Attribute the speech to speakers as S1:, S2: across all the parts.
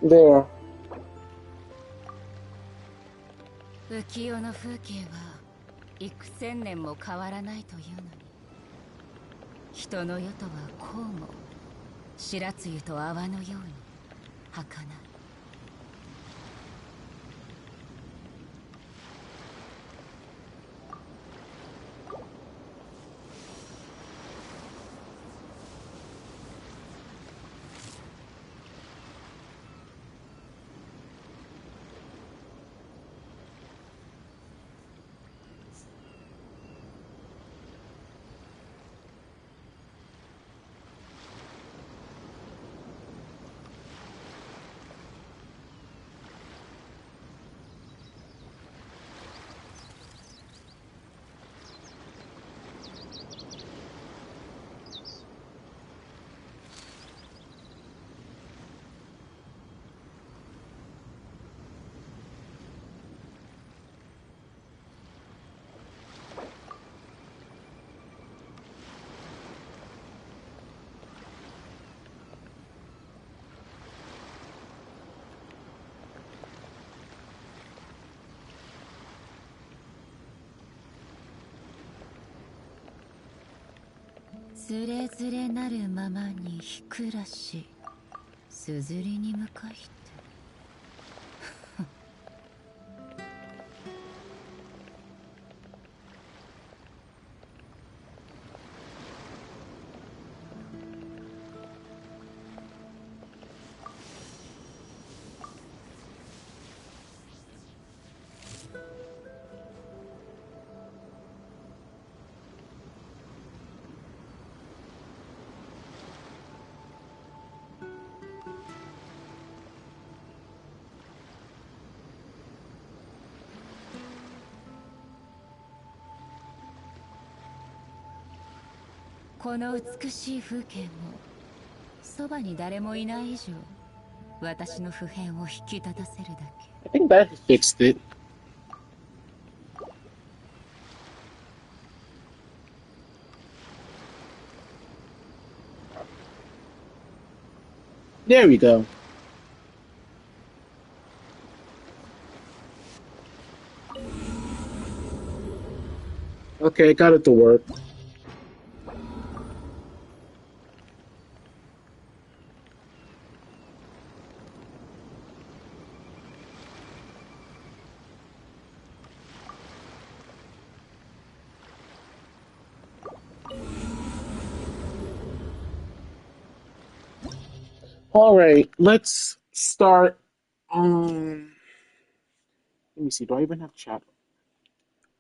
S1: There.
S2: 浮世の風景は幾千年も変わらないというのに、人の世とはこうも白露と泡のように儚い。つれづれなるままにひくらし、すずりに向かいて。この美しい風景もそばに誰もいない以上、私の普遍を引き立たせるだけ。
S1: I think that fixed it. There we go. Okay, got it to work. All right, let's start. Let me see. Do I even have chat?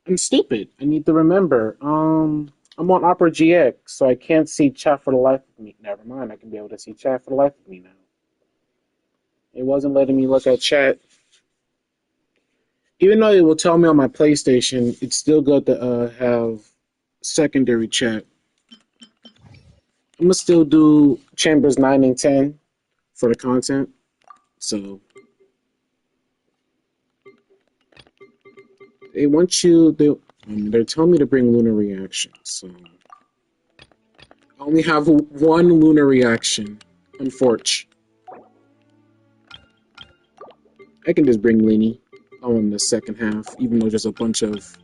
S1: I'm stupid. I need to remember. I'm on Opera GX, so I can't see chat for the life of me. Never mind. I can be able to see chat for the life of me now. It wasn't letting me look at chat. Even though it will tell me on my PlayStation, it's still good to have secondary chat. I'm gonna still do chambers 9 and 10 for the content. So they want you. They're telling me to bring lunar reaction. So I only have one lunar reaction. Unfortunately, I can just bring Lenny on the second half, even though there's a bunch of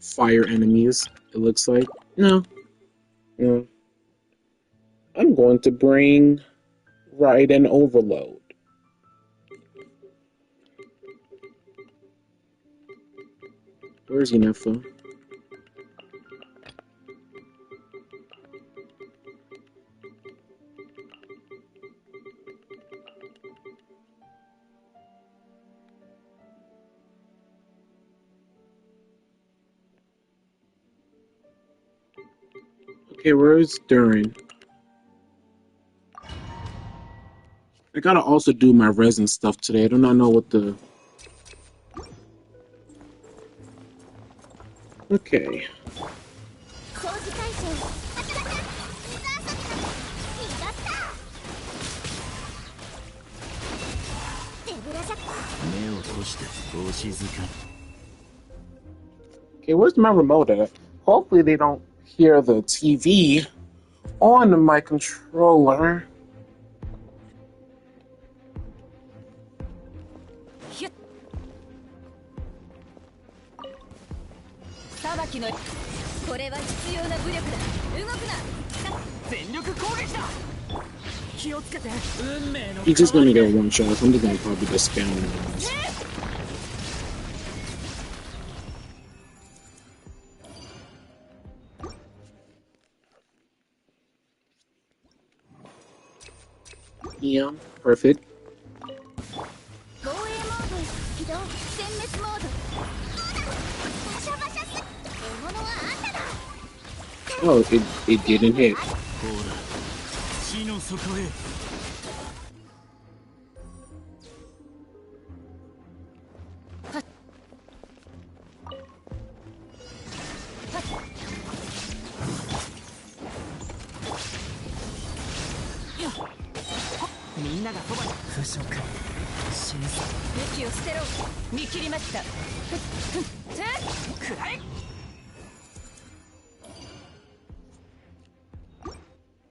S1: fire enemies. It looks like no. I'm going to bring Ride and Overload. Where's Yinefa? Okay, where's Durin? I gotta also do my resin stuff today. I do not know what the... Okay. Okay, where's my remote at? Hopefully they don't hear the TV on my controller. He's just gonna get one shot. So I'm just gonna probably just spam him. Yeah, perfect. Oh, it didn't hit.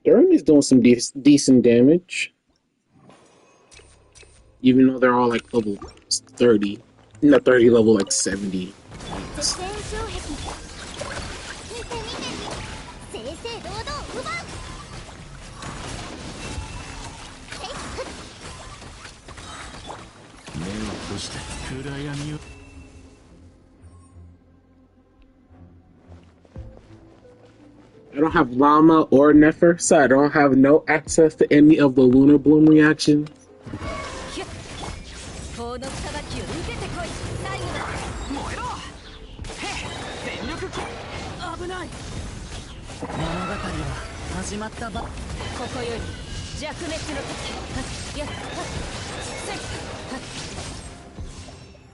S1: Durham doing some decent damage, even though they're all like level 30. Not 30, level like 70. I don't have Llama or Nefer, so I don't have no access to any of the Lunar Bloom reactions.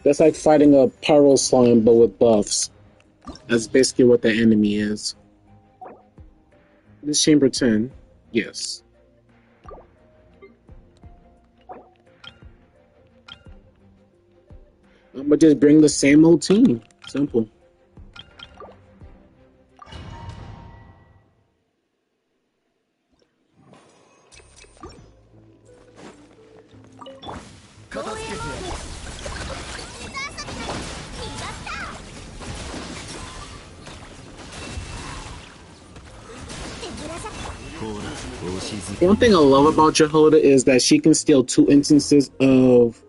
S1: That's like fighting a Pyro Slime, but with buffs. That's basically what the enemy is. This Chamber 10, yes. I'm gonna just bring the same old team. Simple. One thing I love about Jehoda is that she can steal 2 instances of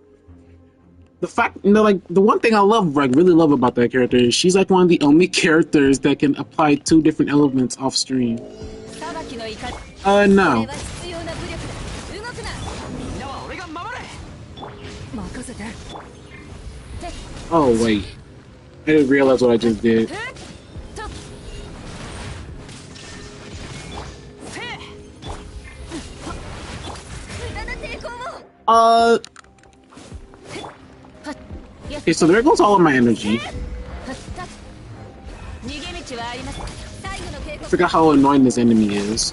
S1: the fact. You know, like the one thing I love, like really love about that character is she's like one of the only characters that can apply 2 different elements off stream. No. Oh wait, I didn't realize what I just did. Okay, so there goes all of my energy. I forgot how annoying this enemy is.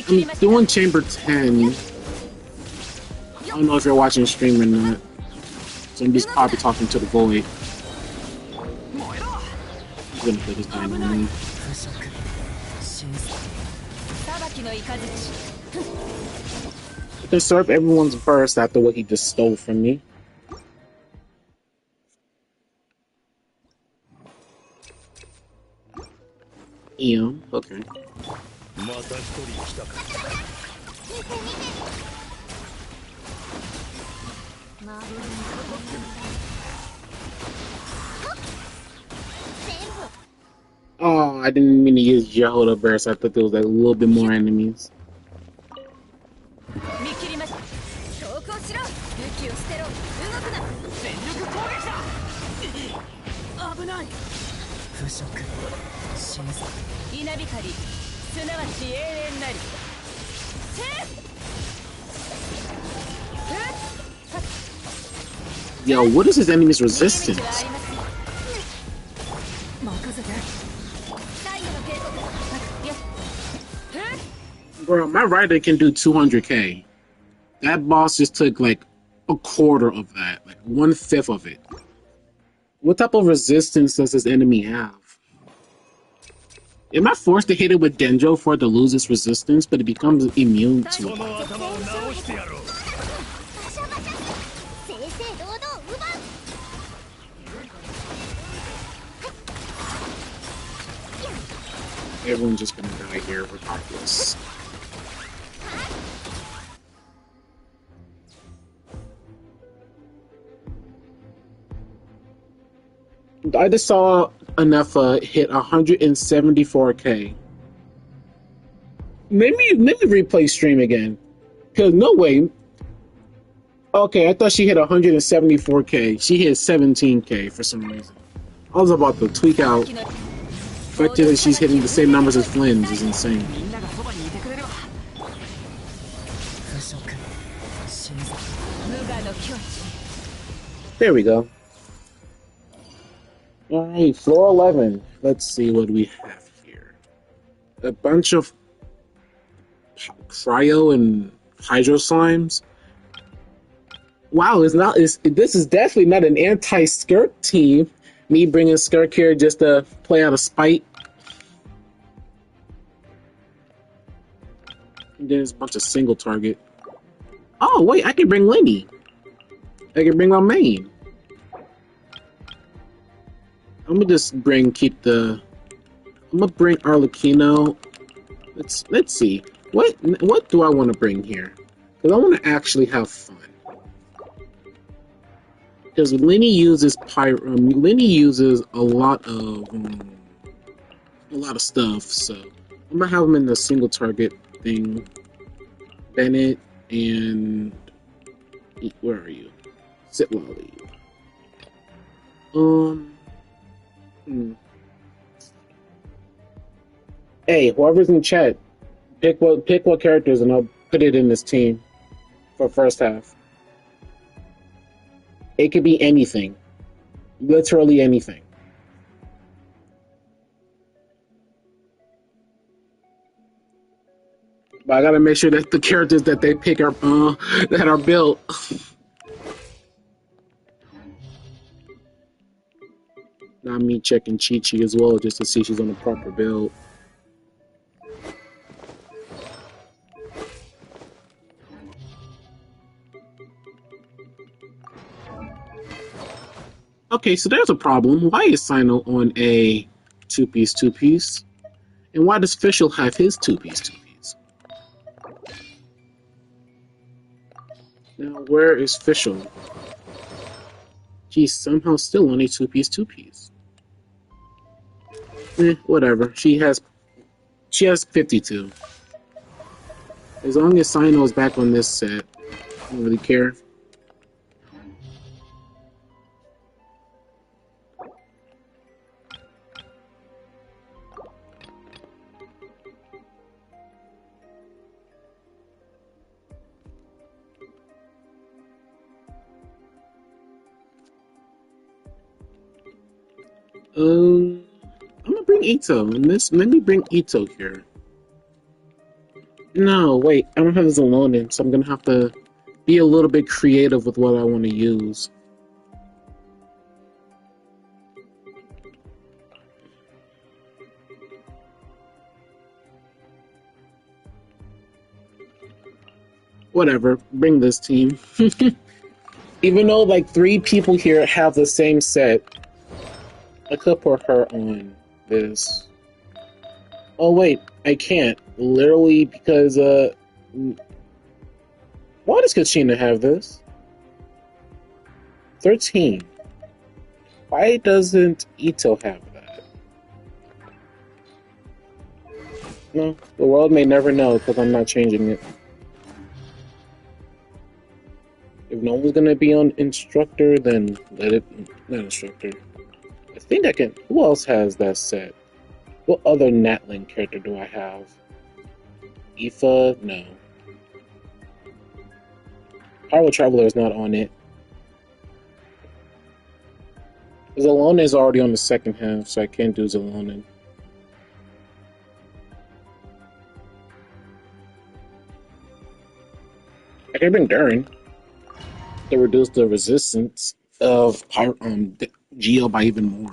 S1: I'm doing Chamber 10. I don't know if you're watching the stream or not. So I'm just probably talking to the void. I'm gonna put this guy on me. I can serve everyone's burst after what he just stole from me. Yeah, okay. Oh, I didn't mean to use Jehoda burst. I thought there was like a little bit more enemies. Yo, what is his enemy's resistance? Bro, my rider can do 200k. That boss just took like a quarter of that, like 1/5 of it. What type of resistance does this enemy have? Am I forced to hit it with Denjo for it to lose its resistance, but it becomes immune to it? Everyone's just gonna die here regardless. I just saw Anefa hit 174k. Maybe replay stream again. Cause no way. Okay, I thought she hit 174k. She hit 17k for some reason. I was about to tweak out. The fact that she's hitting the same numbers as Flynn's is insane. There we go. Alright, floor 11. Let's see what we have here. A bunch of cryo and hydro slimes. Wow, this is definitely not an anti-Skirk team. Me bringing Skirk here just to play out of spite. And then there's a bunch of single target. Oh wait, I can bring Lenny. I can bring my main. I'm gonna just I'm gonna bring Arlecchino. Let's see. What do I want to bring here? Because I want to actually have fun. Because Lenny uses Lenny uses a lot of stuff, so I'm gonna have him in the single target thing. Bennett and where are you? Sit Lolly. Hey, whoever's in chat, pick what characters and I'll put it in this team for first half. It could be anything. Literally anything. But I gotta make sure that the characters that they pick are that are built. Not me checking Chi-Chi as well, just to see she's on the proper build. Okay, so there's a problem. Why is Sino on a two-piece? And why does Fischl have his two-piece? Now, where is Fischl? She's somehow still on a two-piece. Whatever. She has 52. As long as Sino is back on this set, I don't really care. I'm gonna bring Ito. Let me bring Ito here. No, wait, I don't have this alone in, so I'm gonna have to be a little bit creative with what I want to use. Whatever, bring this team. Even though like 3 people here have the same set, I could put her on this. Oh wait, I can't. Literally because why does Kachina have this? 13. Why doesn't Ito have that? No, the world may never know because I'm not changing it. If no one's gonna be on instructor, then let it not instructor. I think I can. Who else has that set? What other Natling character do I have? Aoife? No. Power Traveler is not on it. Zalona is already on the second half, so I can't do Zalona. I can bring Durin to reduce the resistance of Geo by even more.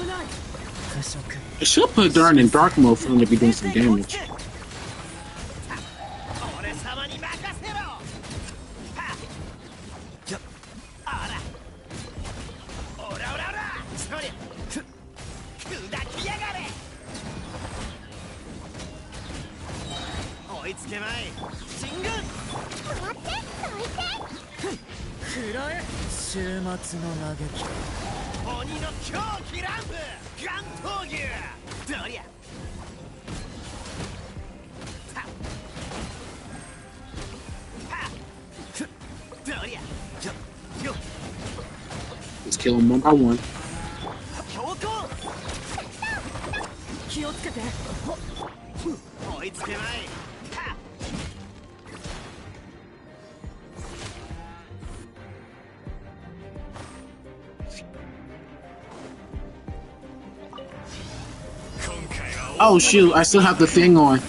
S1: I should put Darn in dark mode for him to be doing some damage. Let's kill him one by one. Oh shoot, I still have the thing on.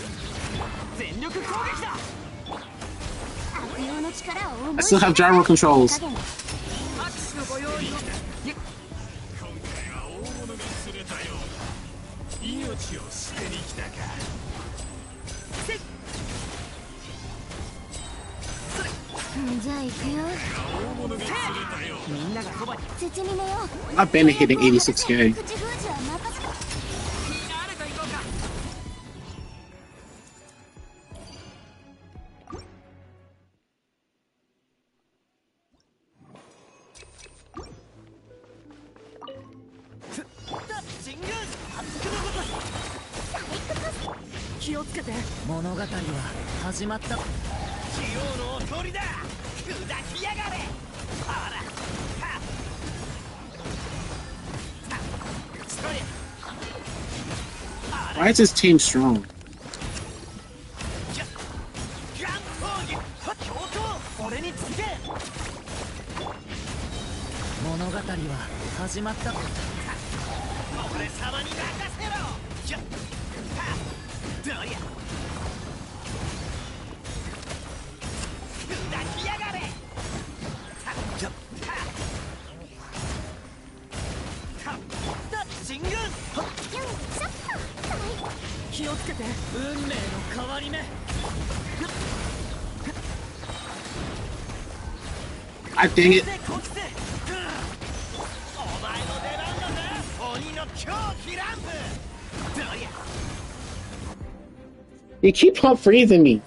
S1: I still have gyro controls. I've been hitting 86k. Why is this team strong? I dang it. You keep on freezing me.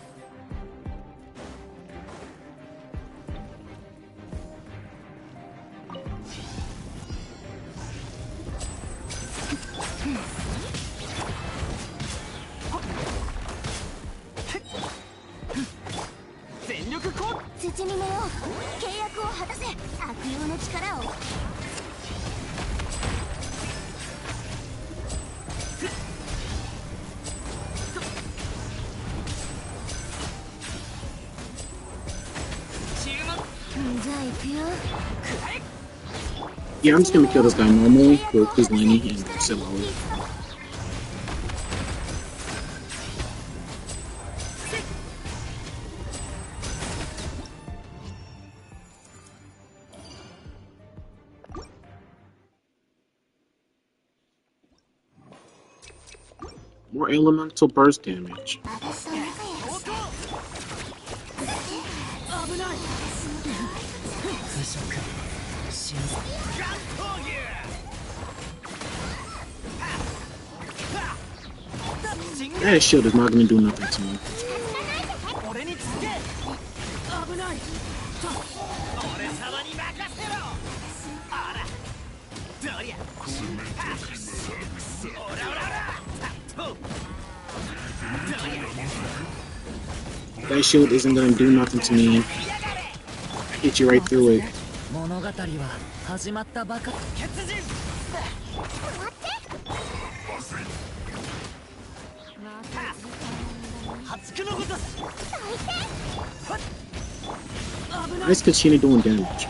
S1: Yeah, I'm just gonna kill this guy normally with his Lenny and sit lower. More elemental burst damage. That shield is not gonna do nothing to me. That shield isn't gonna do nothing to me. Hit you right through it. Nice Kachina doing damage.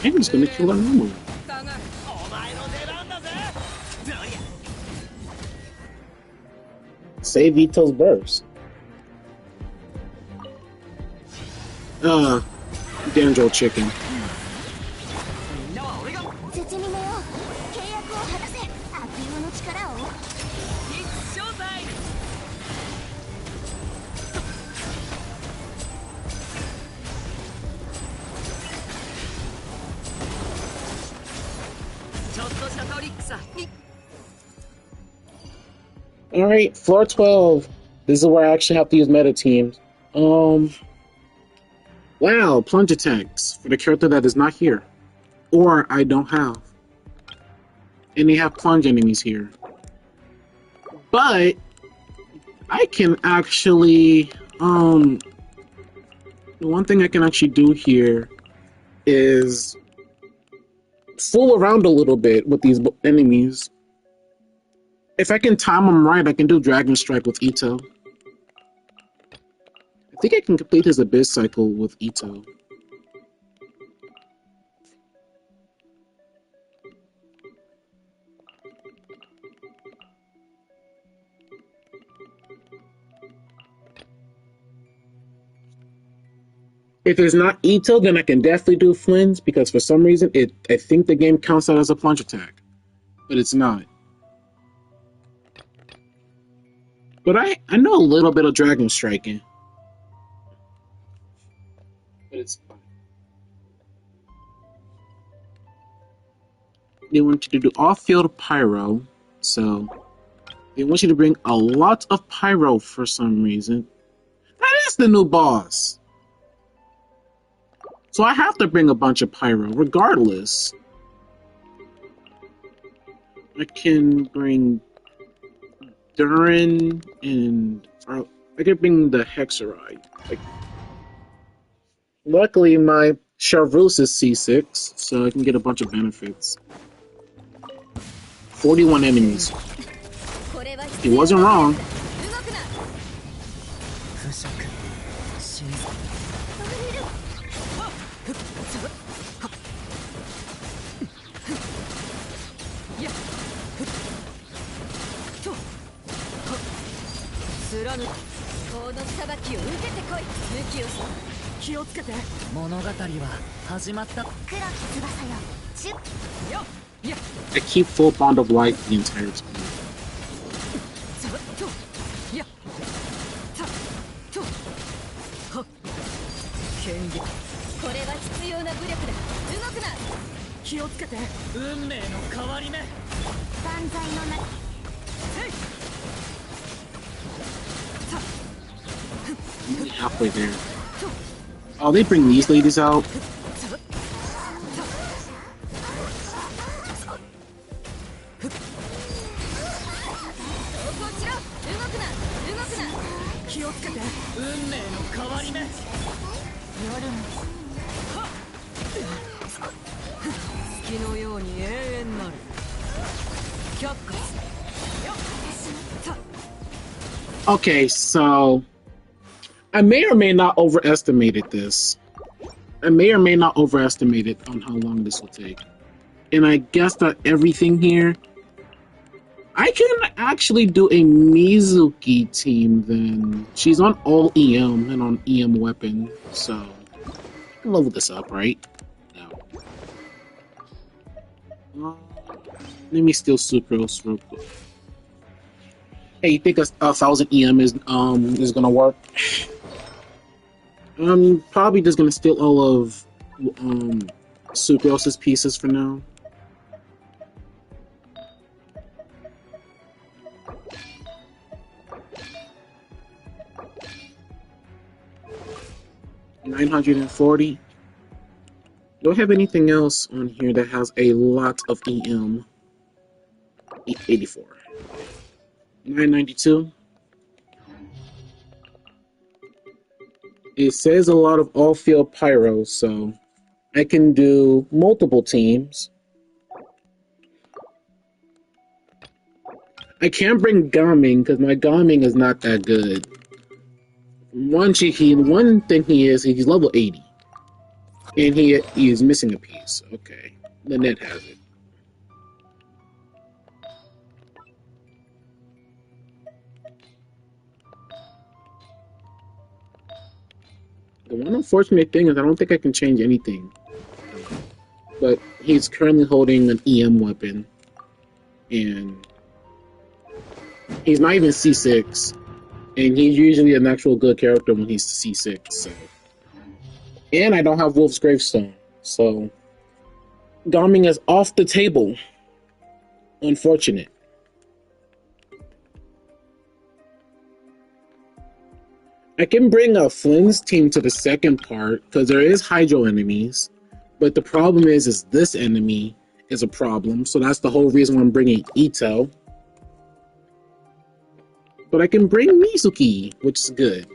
S1: I'm just gonna kill her normally. Save Vito's burst. Danjo chicken.
S2: 絶にめよう。契約を果たせ。悪用の力を。必勝祭。ちょっとしたトリックさ。
S1: Alright, floor 12. This is where I actually have to use meta teams. Wow, plunge attacks for the character that is not here. Or I don't have. And they have plunge enemies here. But I can actually the one thing I can actually do here is fool around a little bit with these enemies. If I can time them right, I can do Dragon Strike with Ito. I think I can complete his Abyss cycle with Ito. If it's not Ito, then I can definitely do Flynn's, because for some reason, I think the game counts that as a plunge attack. But it's not. But I know a little bit of Dragon Striking. But it's fine. They want you to do off-field pyro, so they want you to bring a lot of pyro for some reason. That is the new boss! So I have to bring a bunch of pyro, regardless. I can bring Durin and I can bring the Hexeride. Luckily, my Chartreuse is C6, so I can get a bunch of benefits. 41 enemies. He wasn't wrong. I keep full bond of life the entire time. I'm halfway there. Oh, they bring these ladies out. Okay, so I may or may not overestimated this. I may or may not overestimated on how long this will take. And I guess that everything here, I can actually do a Mizuki team then. She's on all EM and on EM weapon, so I can level this up, right? No. Let me steal Sucrose real quick. Hey, you think a 1,000 EM is gonna work? I'm probably just gonna steal all of Sucrose's pieces for now. $940. Do I have anything else on here that has a lot of EM? 84. 992. It says a lot of all-field pyro, so I can do multiple teams. I can't bring Gaming because my Gaming is not that good. One thing he is, he's level 80. And he is missing a piece. Okay. The net has it. The one unfortunate thing is I don't think I can change anything. But he's currently holding an EM weapon. And he's not even C6. And he's usually an actual good character when he's C6. So. And I don't have Wolf's Gravestone. So Garming is off the table. Unfortunate. I can bring a Flynn's team to the second part because there is Hydro enemies, but the problem is this enemy is a problem. So that's the whole reason why I'm bringing Ito. But I can bring Mizuki, which is good.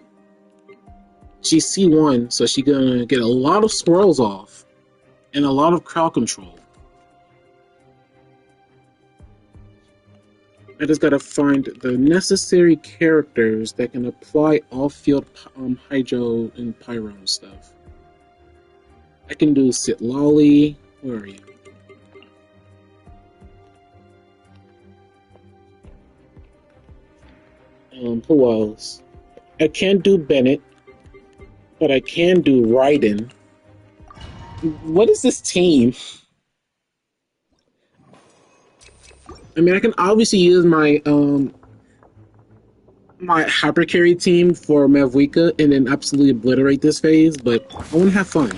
S1: She's C1, so she's gonna get a lot of swirls off and a lot of crowd control. I just gotta find the necessary characters that can apply off-field Hydro and Pyro and stuff. I can do Sitlali. Where are you? Who else? I can't do Bennett, but I can do Raiden. What is this team? I mean, I can obviously use my my hyper carry team for Mavwika and then absolutely obliterate this phase, but I want to have fun.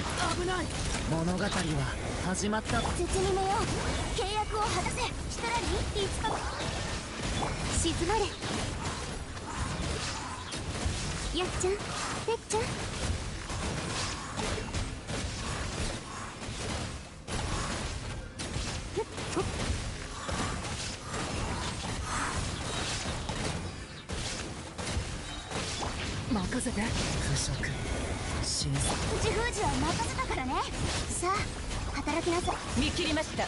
S2: 任せて。不食。俊足。口封じは任せたからね。さあ、働きなさい。見切りました。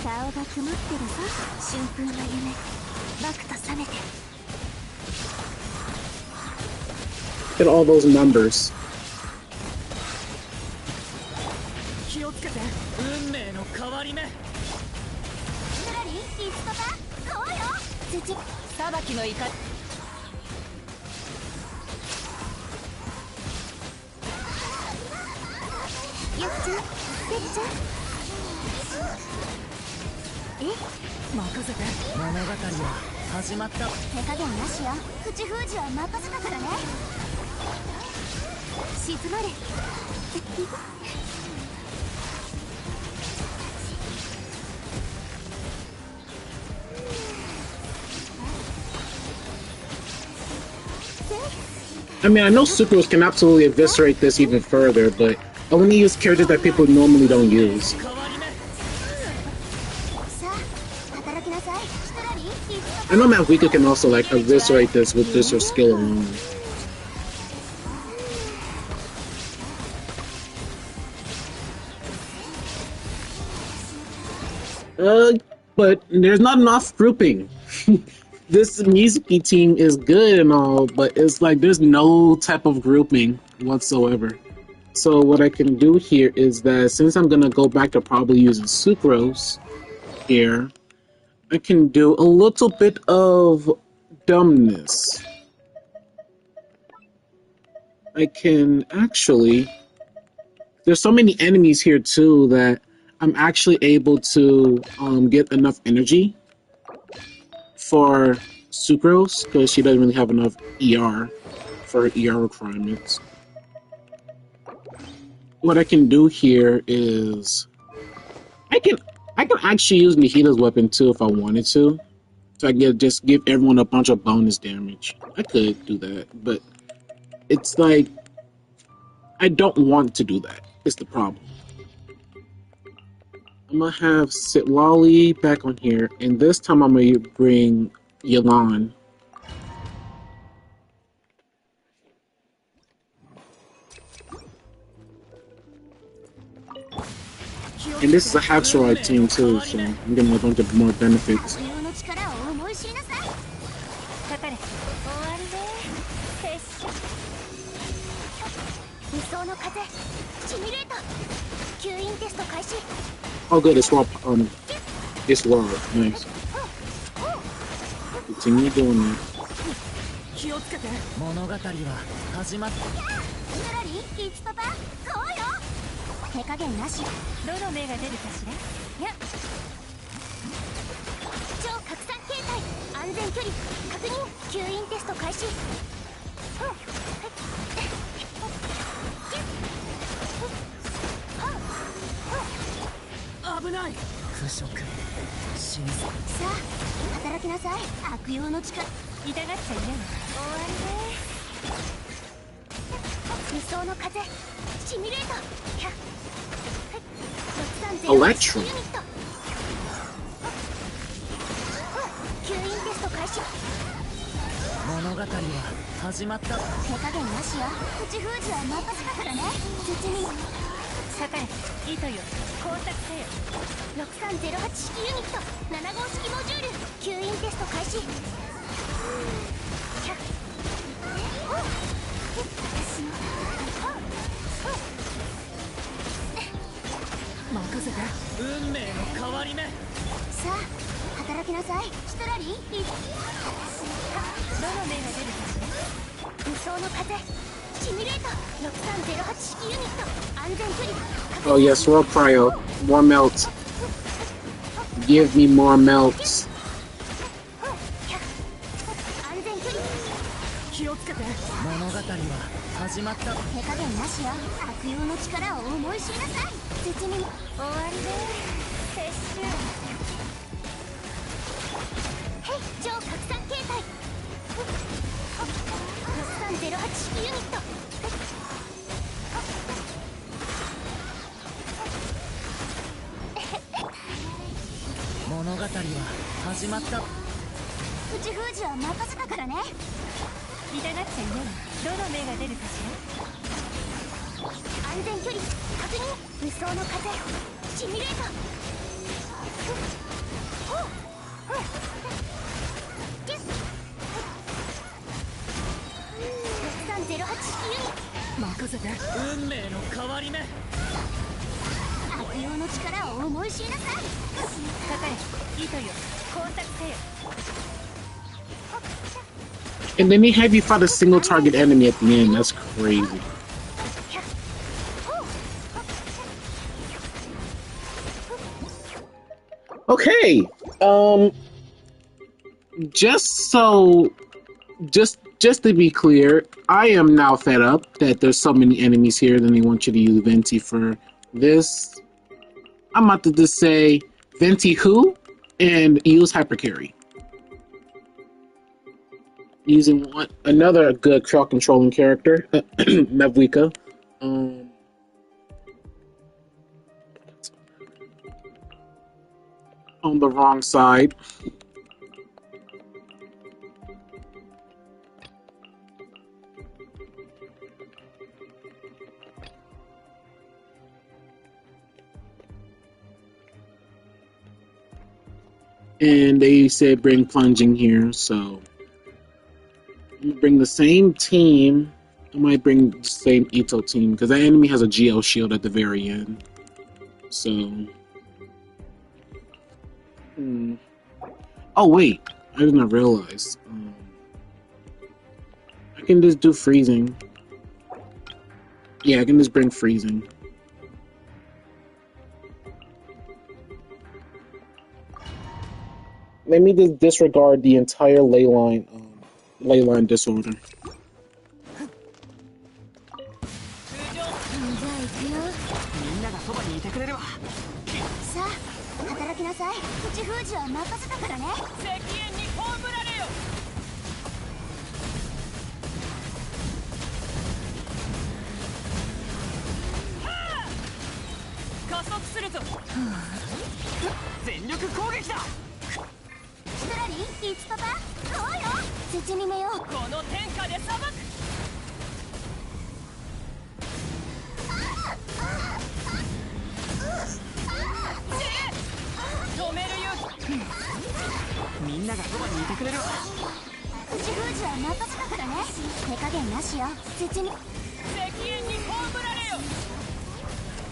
S2: 顔が曇ってるぞ。春風の夢。バクと覚めて。
S1: Get all those numbers.
S2: 気をつけて。運命の変わり目。ヌラリ、いつとか。そうよ。土。裁きの怒り。 よっちゃん、てっちゃん。え、任せて。物語は始まった。手加減なしよ。口封じは任せたからね。静まれ。
S1: I mean, I know Sucrose can absolutely eviscerate this even further, but I want to use characters that people normally don't use. I know Mavwika can also like eviscerate this with just her skill alone. But there's not enough grouping. This Mizuki team is good and all, but it's like there's no type of grouping whatsoever. So what I can do here is that since I'm gonna go back to probably using Sucrose here, I can do a little bit of dumbness. I can actually... There's so many enemies here too that I'm actually able to get enough energy for Sucrose because she doesn't really have enough ER for her ER requirements. What I can do here is I can actually use Nihida's weapon too if I wanted to. So I can just give everyone a bunch of bonus damage. I could do that, but it's like I don't want to do that. It's the problem. I'm gonna have Sitlali back on here, and this time I'm gonna bring Yelan. And this is a Haxorite team too, so I'm getting a bunch of more benefits.
S2: シミュレート吸引テスト開始
S1: Oh, good. It's raw. It's raw. Nice. Continue doing that.
S2: 気をつけて物語は始まったストラリー、イチパパ、そうよ手加減なしどの目が出るかしらや超拡散形態安全距離確認吸引テスト開始危ない腐食死にさあ働きなさい悪用の力痛がっちゃいない終わりね理想の風シミュレート
S1: Electro.
S2: ユニット吸引テスト開始物語は始まった手加減なしよ口封じは任せたからね実にかかれ糸よ工作せよ6308式ユニット7号式モジュール吸引テスト開始任せて運命の変わり目さあ働きなさいシトラリーどの目が出るかしら無双の風シミュレート6308式ユニット安全距離
S1: Oh yes, raw cryo. More melt. Give me more melts.
S2: 安全距離気をつけて物語は始まった手加減なしよ悪用の力を思い知りなさい絶に終わりで撤収へい超拡散形態6308式ユニット物語は始まった口封じは任せたからね痛がっちゃいないどの目が出るかしら安全距離確認無双の風シミュレート6308式ユニット任せて運命の変わり目悪用の力を思い知りなさいかかれ糸よ工作せよ
S1: And then they have you fight a single target enemy at the end. That's crazy. Okay. Just so just to be clear, I am now fed up that there's so many enemies here that they want you to use Venti for this. I'm about to just say Venti who and use Hypercarry. Using another good crowd controlling character, Mavwika. On the wrong side. And they said bring plunging here, so I'm gonna bring the same team. I might bring the same Ito team because that enemy has a Geo shield at the very end. So, oh wait, I did not realize. I can just do freezing. Yeah, I can just bring freezing. Let me just disregard the entire leyline disorder.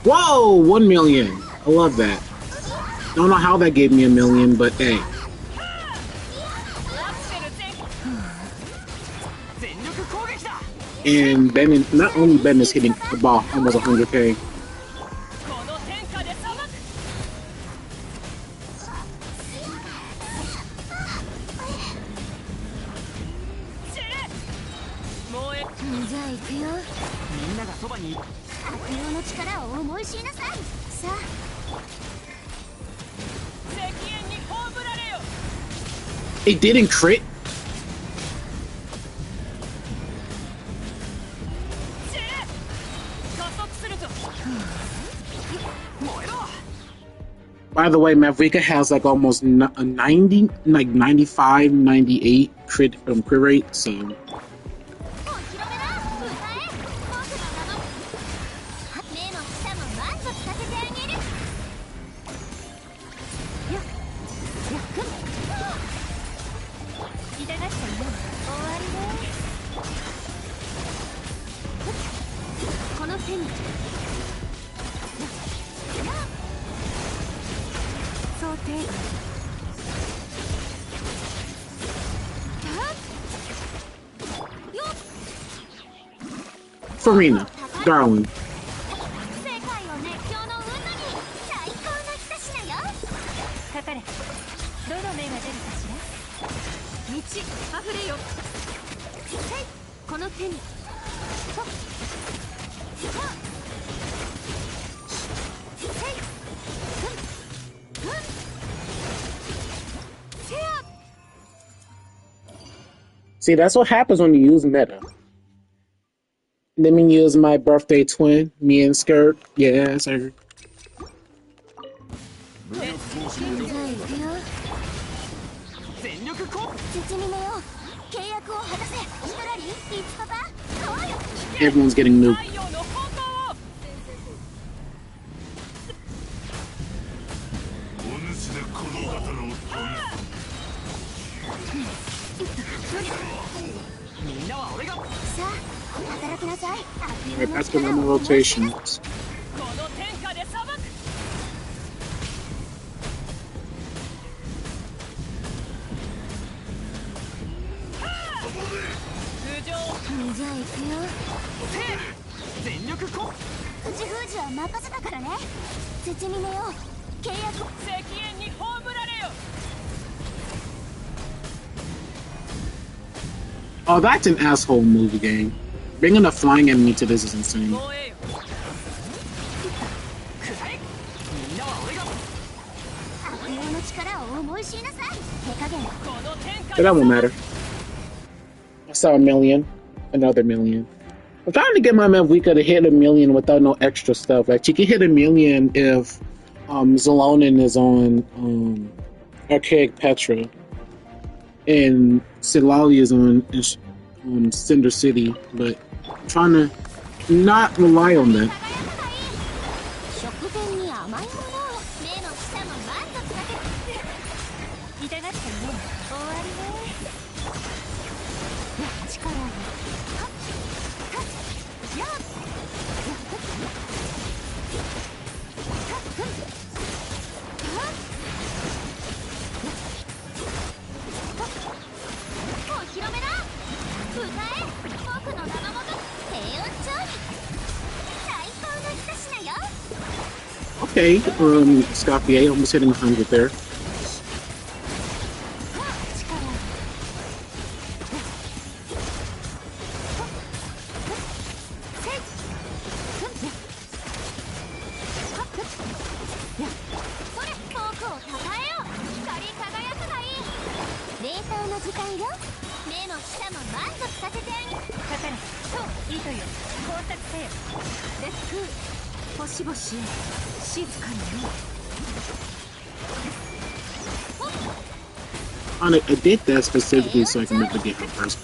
S1: Whoa, 1 million. I love that. Don't know how that gave me 1 million, but hey. And Ben, not only Ben is hitting about almost 100k. It didn't crit. By the way, Mavrika has like almost a 90, like 95, 98 crit rate, so. Farina, darling. See, that's what happens when you use meta. Let me use my birthday twin, me and Skirt. Yeah, sir. Everyone's getting nuked. Alright, that's the normal rotations. Oh, that's an asshole move game. Bringing a flying enemy to this is insane. But that won't matter. I saw 1 million. Another 1 million. I'm trying to get my Mavrika to hit 1 million without no extra stuff. Like, she can hit 1 million if Zalonin is on Archaic Petra. And Silali is on Cinder City. But I'm trying to not rely on that. Okay, Scapier almost hitting 100 there. I did that specifically so I can never get her first.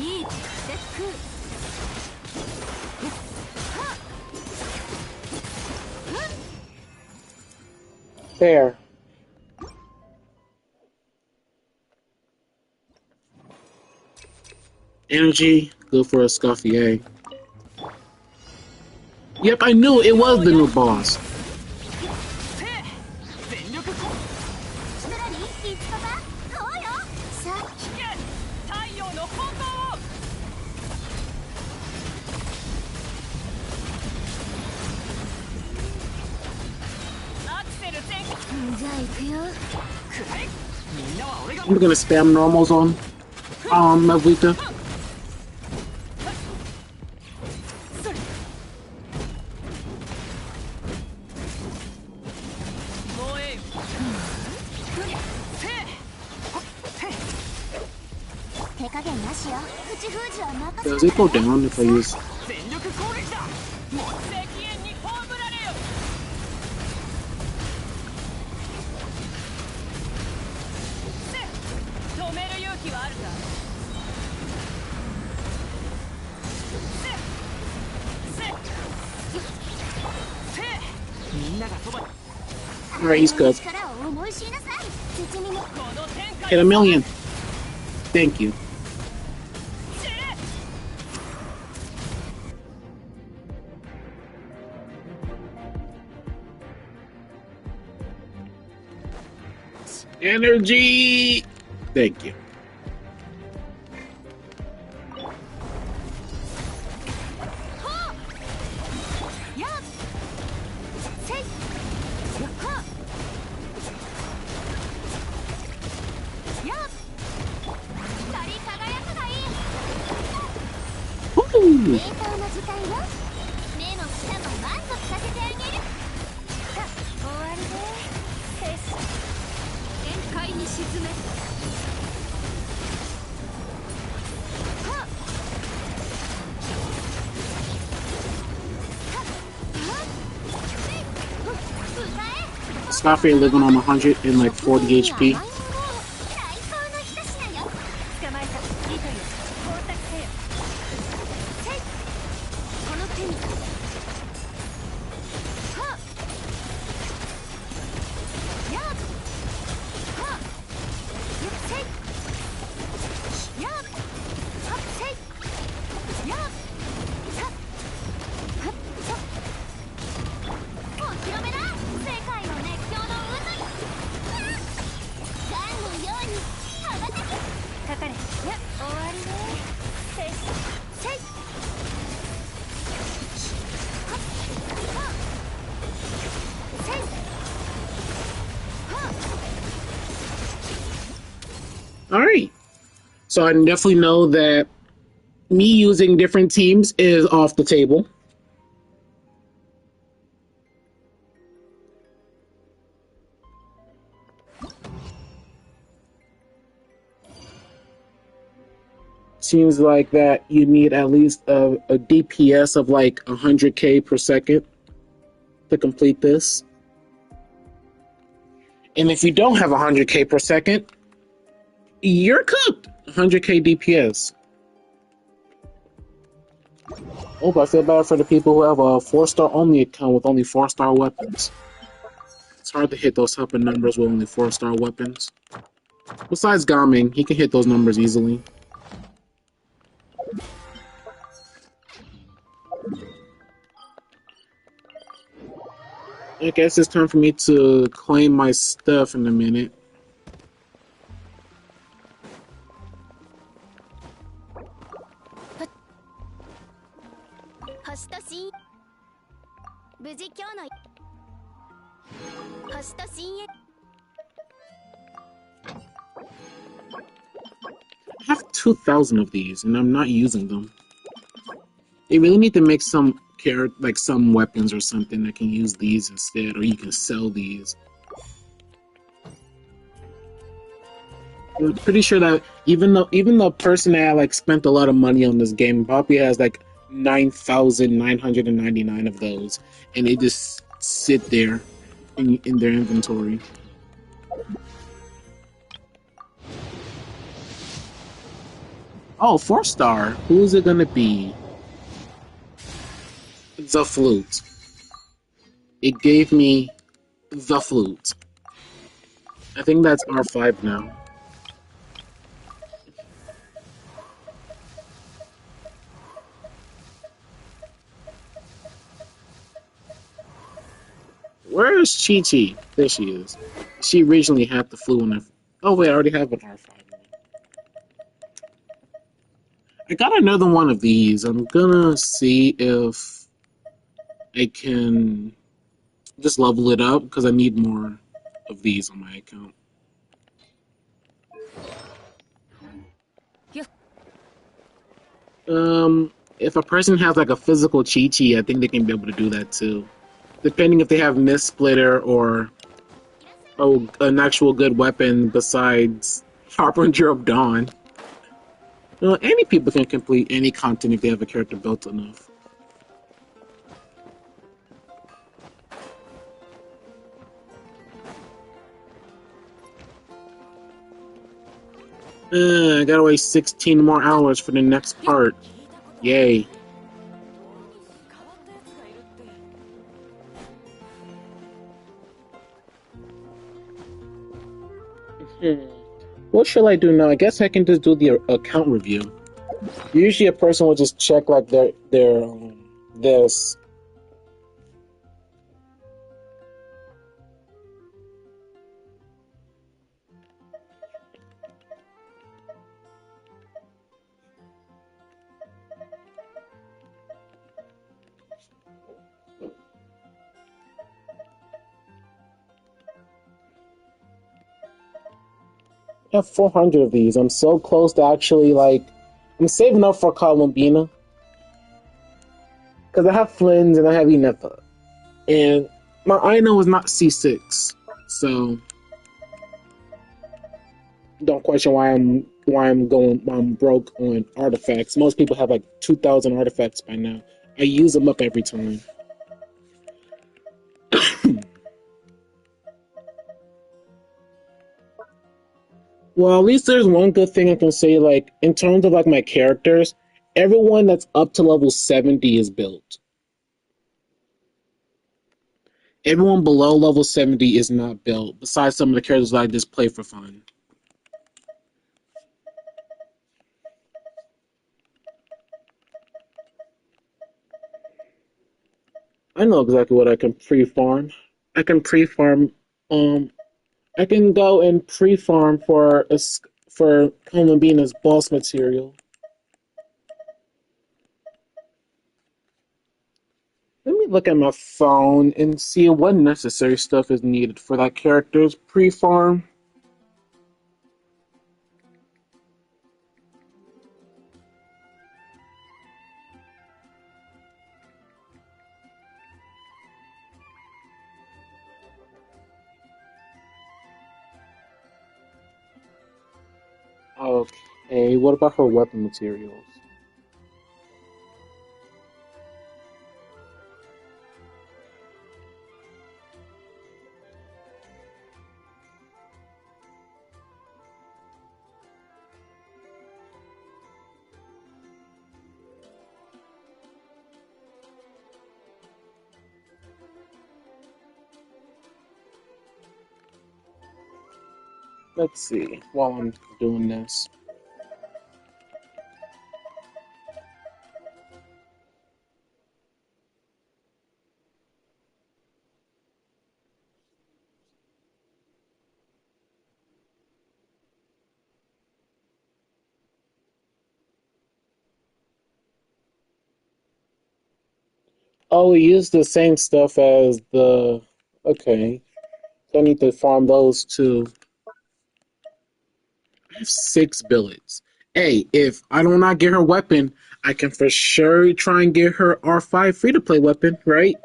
S2: いいステップ。
S1: There. Energy, good for a Scuffier. Yep, I knew it was the new boss.
S2: 全力こストラリーいつかかそうよさあ危険太陽の方向アクセル全開じゃあ行くよくらえみんなは俺が
S1: I'm gonna spam normals on Melvita.
S2: 手加減なしよ口封じは任せ
S1: Does it go down if I use?
S2: 全力攻撃だもう石煙に葬られよ止める勇気はあるかみんながそば
S1: Alright, he's good.
S2: 力を思い知りなさい絶にもこの天下
S1: Hit a million. Thank you. Energy. Thank you. Woo!
S2: 冷凍の時間よ目も舌も満足させてあげるさあ終わりでよし限界に沈めはっ
S1: Starfire living on 100 and like 40 HP. All right. So I definitely know that me using different teams is off the table. Seems like that you need at least a DPS of like 100k per second to complete this. And if you don't have 100k per second, you're cooked. 100k DPS. Oh, but I feel bad for the people who have a 4-star only account with only 4-star weapons. It's hard to hit those type of numbers with only 4-star weapons. Besides Gaming, he can hit those numbers easily. I guess it's time for me to claim my stuff in a minute. I have 2,000 of these, and I'm not using them. They really need to make some like some weapons or something that can use these instead, or you can sell these. I'm pretty sure that even the person that like spent a lot of money on this game probably has like 9,999 of those, and they just sit there in their inventory. Oh, 4-star. Who is it gonna be? The flute. It gave me the flute. I think that's R5 now. Where is Chi Chi? There she is. She originally had the flu in her. Oh wait, I already have an R5 one. I got another one of these. I'm gonna see if I can just level it up because I need more of these on my account. If a person has like a physical Chi Chi, I think they can be able to do that too. Depending if they have Mist Splitter or an actual good weapon besides Harbinger of Dawn. Any people can complete any content if they have a character built enough. I gotta wait 16 more hours for the next part. Yay. What shall I do now? I guess I can just do the account review. Usually a person will just check like their this. I have 400 of these. I'm so close to actually like. I'm saving up for Columbina. Because I have Flynn's and I have Enepa. And my Ino is not C6. So don't question why I'm broke on artifacts. Most people have like 2,000 artifacts by now. I use them up every time. Well, at least there's one good thing I can say, like, in terms of like my characters, everyone that's up to level 70 is built. Everyone below level 70 is not built, besides some of the characters that I just play for fun. I know exactly what I can pre-farm. I can pre-farm um I can go and pre-farm for Columbina's boss material. Let me look at my phone and see what necessary stuff is needed for that character's pre-farm. Okay, what about her weapon materials? Let's see, while I'm doing this. Oh, we use the same stuff as the... Okay, so I need to farm those too. I have 6 billets. Hey, if I do not get her weapon, I can for sure try and get her R5 free-to-play weapon, right?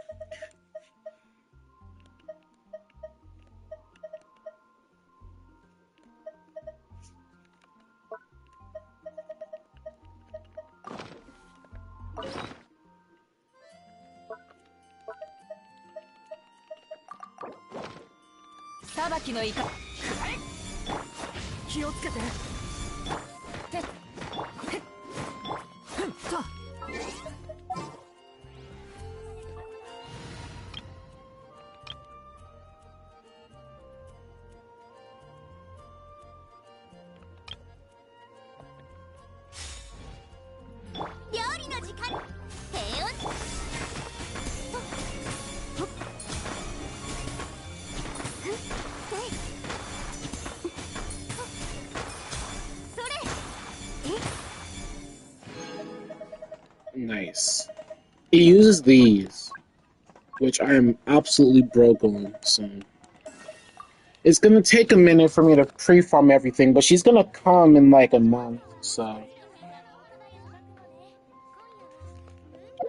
S1: Nice. He uses these, which I am absolutely broke on, so it's gonna take a minute for me to pre-farm everything, but she's gonna come in like a month, so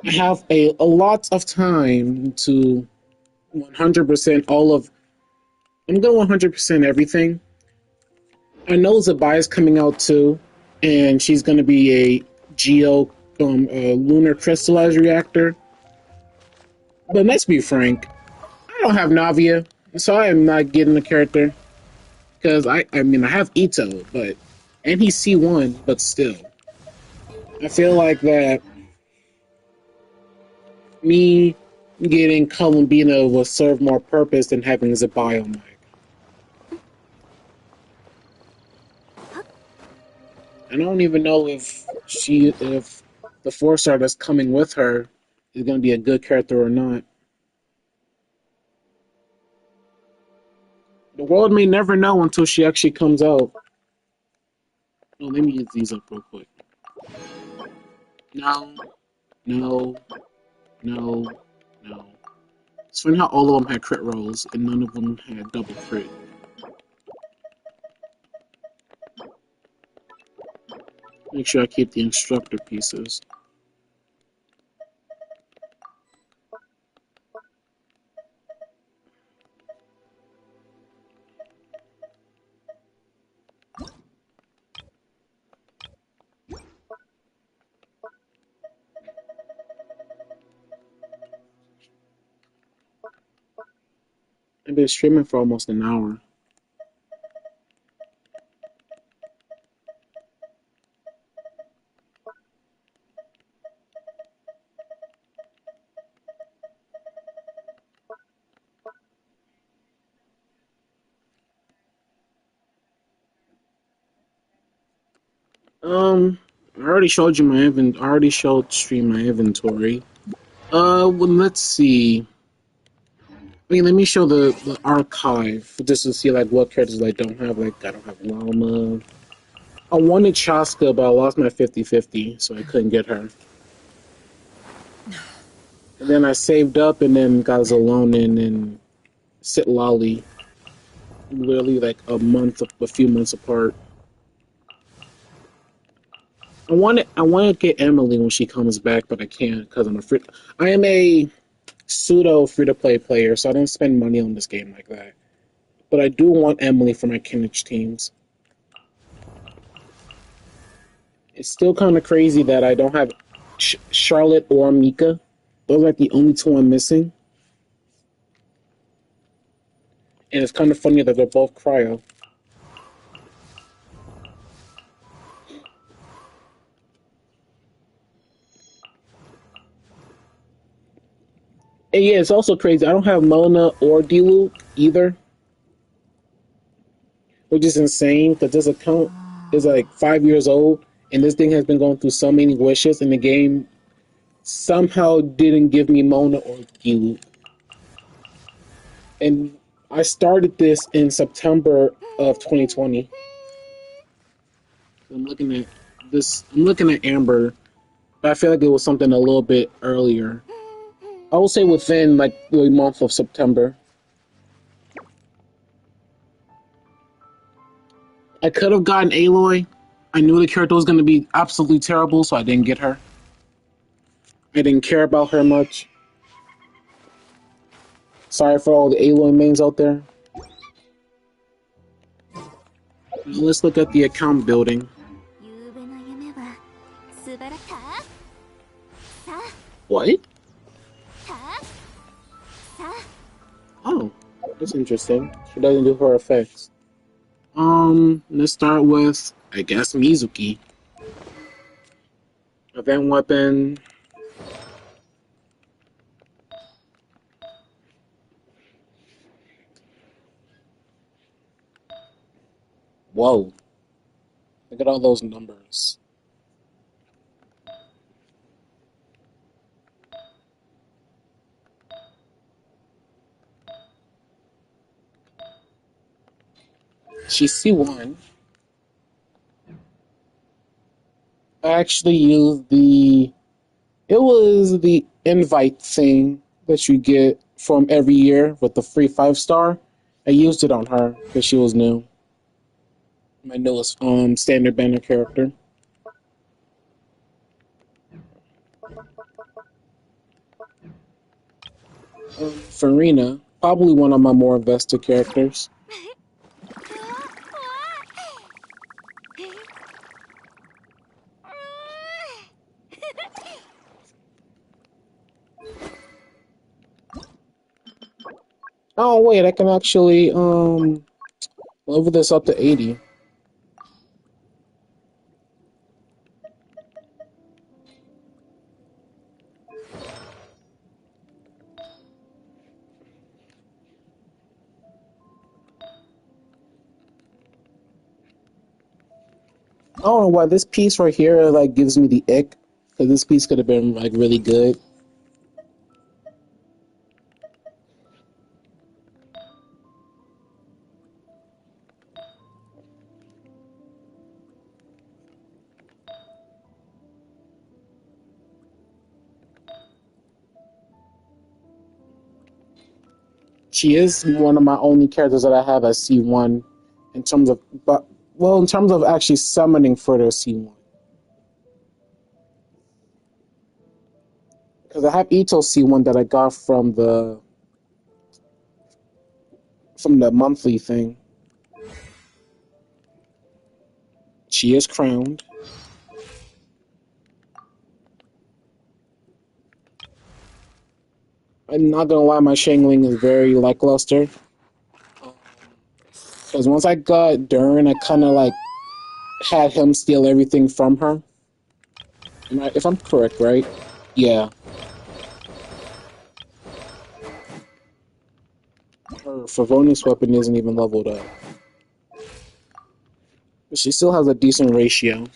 S1: I have a lot of time to 100% all of. I'm gonna 100% everything. I know Zabaya's coming out too, and she's gonna be a Geo lunar crystallized reactor. But let's be frank, I don't have Navia, so I am not getting the character because I mean I have Ito, but and he's C1, but still, I feel like that me getting Columbina will serve more purpose than having Zabaya on mic. I don't even know if the 4-star that's coming with her is going to be a good character or not. The world may never know until she actually comes out. Oh, let me use these up real quick. No, no, no, no. It's funny how all of them had crit rolls and none of them had double crit. Make sure I keep the instructor pieces. I've been streaming for almost an hour. I already showed you I already showed stream my inventory. Well, let's see. I mean, let me show the archive just to see like what characters I don't have. Like I don't have Llama. I wanted Chaska, but I lost my 50-50, so I couldn't get her. And then I saved up and then got Zalonin and Sit Lolly. Literally like a few months apart. I want to get Emily when she comes back, but I can't because I am a pseudo free to play player, so I don't spend money on this game like that. But I do want Emily for my Kinnage teams. It's still kind of crazy that I don't have Charlotte or Mika. Those are like the only two I'm missing. And it's kind of funny that they're both cryo. And yeah, it's also crazy. I don't have Mona or Diluc either, which is insane because this account is like 5 years old, and this thing has been going through so many wishes, and the game somehow didn't give me Mona or Diluc. And I started this in September of 2020. I'm looking at this. I'm looking at Amber, but I feel like it was something a little bit earlier. I would say within like the month of September. I could have gotten Aloy. I knew the character was going to be absolutely terrible, so I didn't get her. I didn't care about her much. Sorry for all the Aloy mains out there. Now let's look at the account building. What? Oh, that's interesting. She doesn't do her effects. Let's start with, I guess, Mizuki. Event weapon. Whoa. Look at all those numbers. She's C1. I actually used it was the invite thing that you get from every year with the free 5 star. I used it on her because she was new. My newest standard banner character. Farina, probably one of my more invested characters. Oh wait, I can actually level this up to 80. I don't know why this piece right here like gives me the ick, because this piece could have been like really good. She is one of my only characters that I have as C1 in terms of, but well, in terms of actually summoning for their C1. Because I have Ito C1 that I got from the monthly thing. She is crowned. I'm not gonna lie, my Shangling is very lackluster. Because once I got Dern, I kind of like had him steal everything from her. If I'm correct, right? Yeah. Her Favonius weapon isn't even leveled up. But she still has a decent ratio.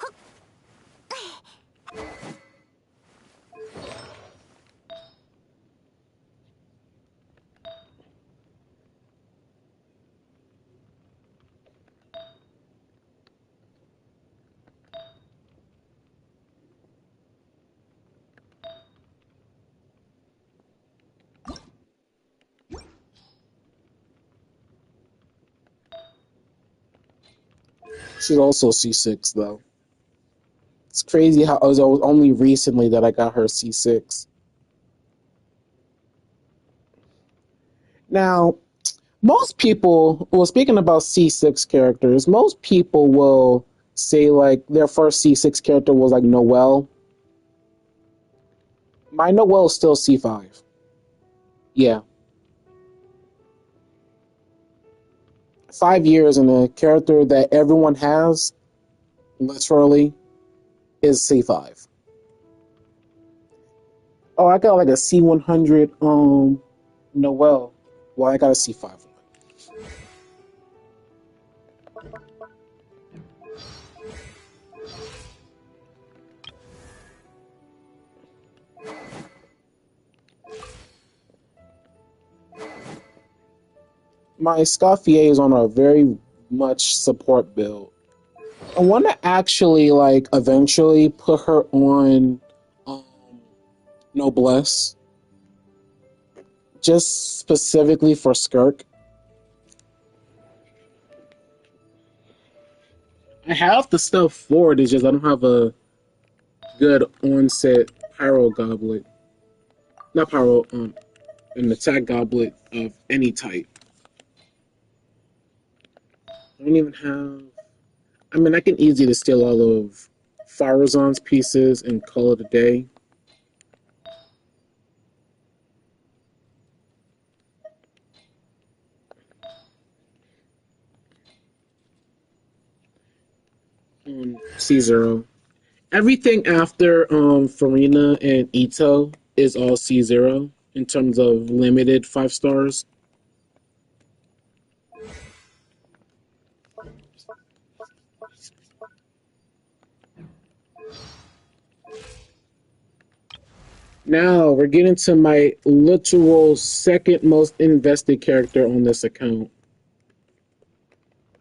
S1: She's also C6, though. It's crazy how it was only recently that I got her C6. Now, most people, well, speaking about C6 characters, most people will say like their first C6 character was like Noelle. My Noelle is still C5. Yeah. 5 years and a character that everyone has, literally, is C5. Oh, I got like a C100 Noelle. Well, I got a C5 one. My Scoffier is on a very much support build. I want to actually like eventually put her on um, Noblesse, just specifically for Skirk. I have the stuff for it. It's just I don't have a good onset Pyro Goblet, not Pyro, an attack goblet of any type. I don't even have. I mean, I can easily steal all of Farazan's pieces and call it a day. C0. Everything after Farina and Ito is all C0 in terms of limited 5 stars. Now we're getting to my literal second most invested character on this account.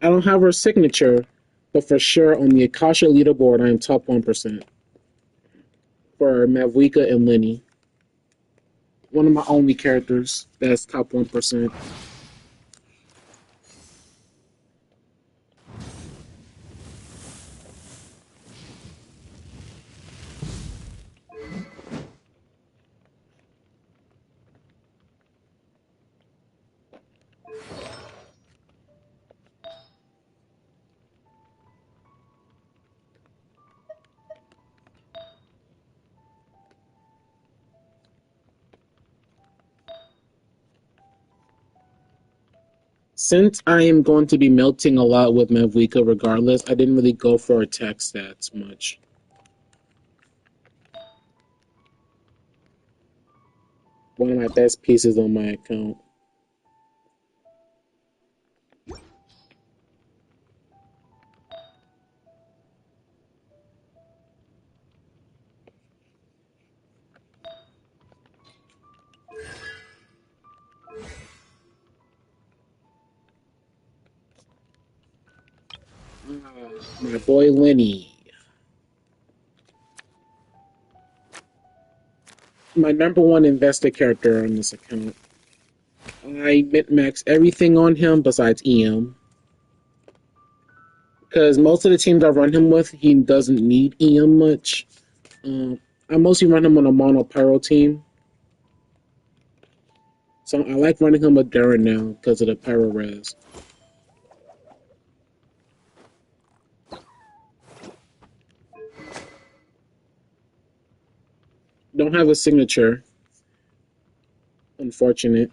S1: I don't have her signature, but for sure on the Akasha leaderboard, I am top 1% for Mavwika and Lenny. One of my only characters that's top 1%. Since I am going to be melting a lot with Mavwika regardless, I didn't really go for attack stats much. One of my best pieces on my account. My boy Lenny. My number one invested character on this account. I min-max everything on him besides EM. Because most of the teams I run him with, he doesn't need EM much. I mostly run him on a mono pyro team. So I like running him with Darren now because of the pyro res. Don't have a signature. Unfortunate.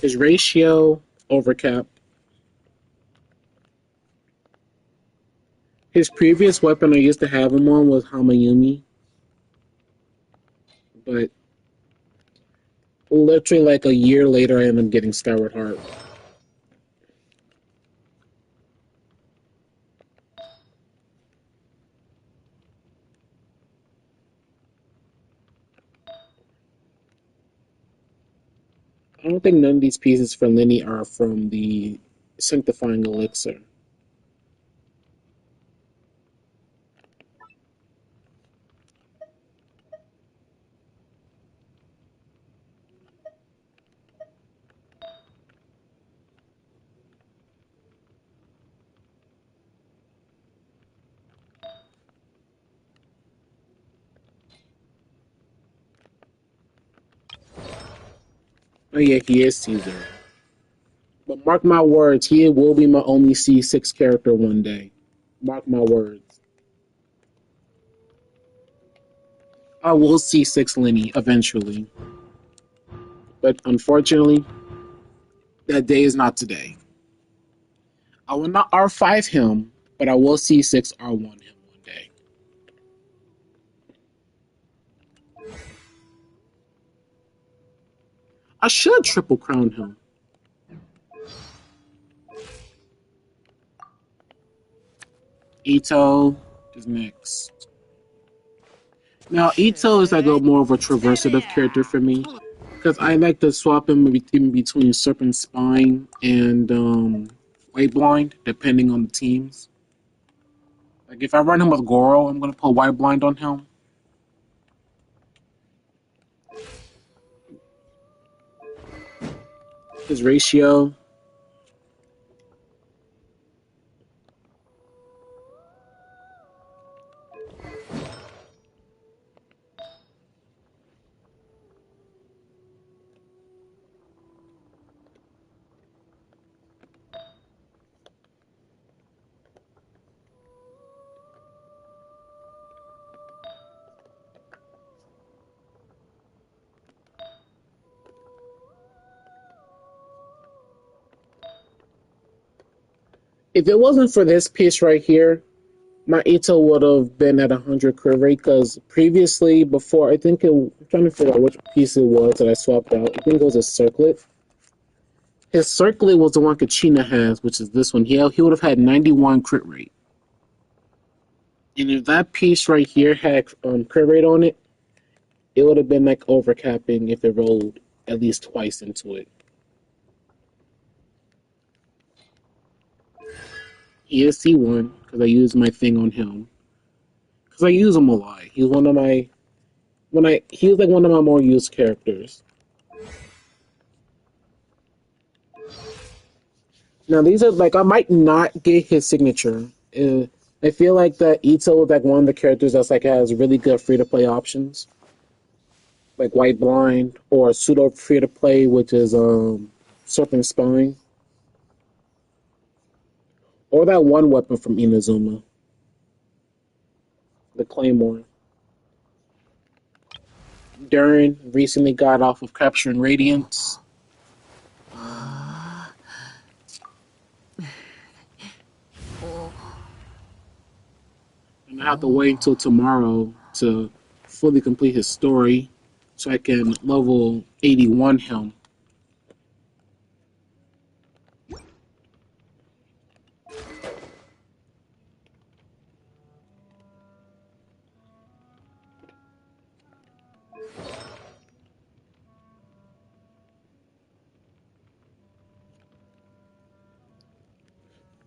S1: His ratio, overcap. His previous weapon I used to have him on was Hamayumi. But literally like a year later, I ended up getting Skyward Heart. I don't think none of these pieces for Lenny are from the Sanctifying Elixir. Oh yeah, he is Caesar. But mark my words, he will be my only C6 character one day. Mark my words. I will C6 Lenny eventually. But unfortunately, that day is not today. I will not R5 him, but I will C6 R1 him one day. I should triple crown him. Ito is next. Now, Ito is like a more of a traversative character for me because I like to swap him in between Serpent Spine and White Blind, depending on the teams. Like if I run him with Goro, I'm gonna put White Blind on him. His ratio. If it wasn't for this piece right here, my Ito would have been at 100 crit rate because previously, before, I'm trying to figure out which piece it was that I swapped out. I think it was a circlet. His circlet was the one Kachina has, which is this one. He would have had 91 crit rate. And if that piece right here had crit rate on it, it would have been like overcapping if it rolled at least twice into it. He is C1 because I used my thing on him. Because I use him a lot. He's one of my he was like one of my more used characters. Now these are like I might not get his signature. I feel like that Ito is like one of the characters that's like has really good free to play options, like White Blind or pseudo free to play, which is Serpent Spine, or that one weapon from Inazuma, the Claymore. Durin recently got off of Capturing Radiance. And I have to wait until tomorrow to fully complete his story so I can level 81 him.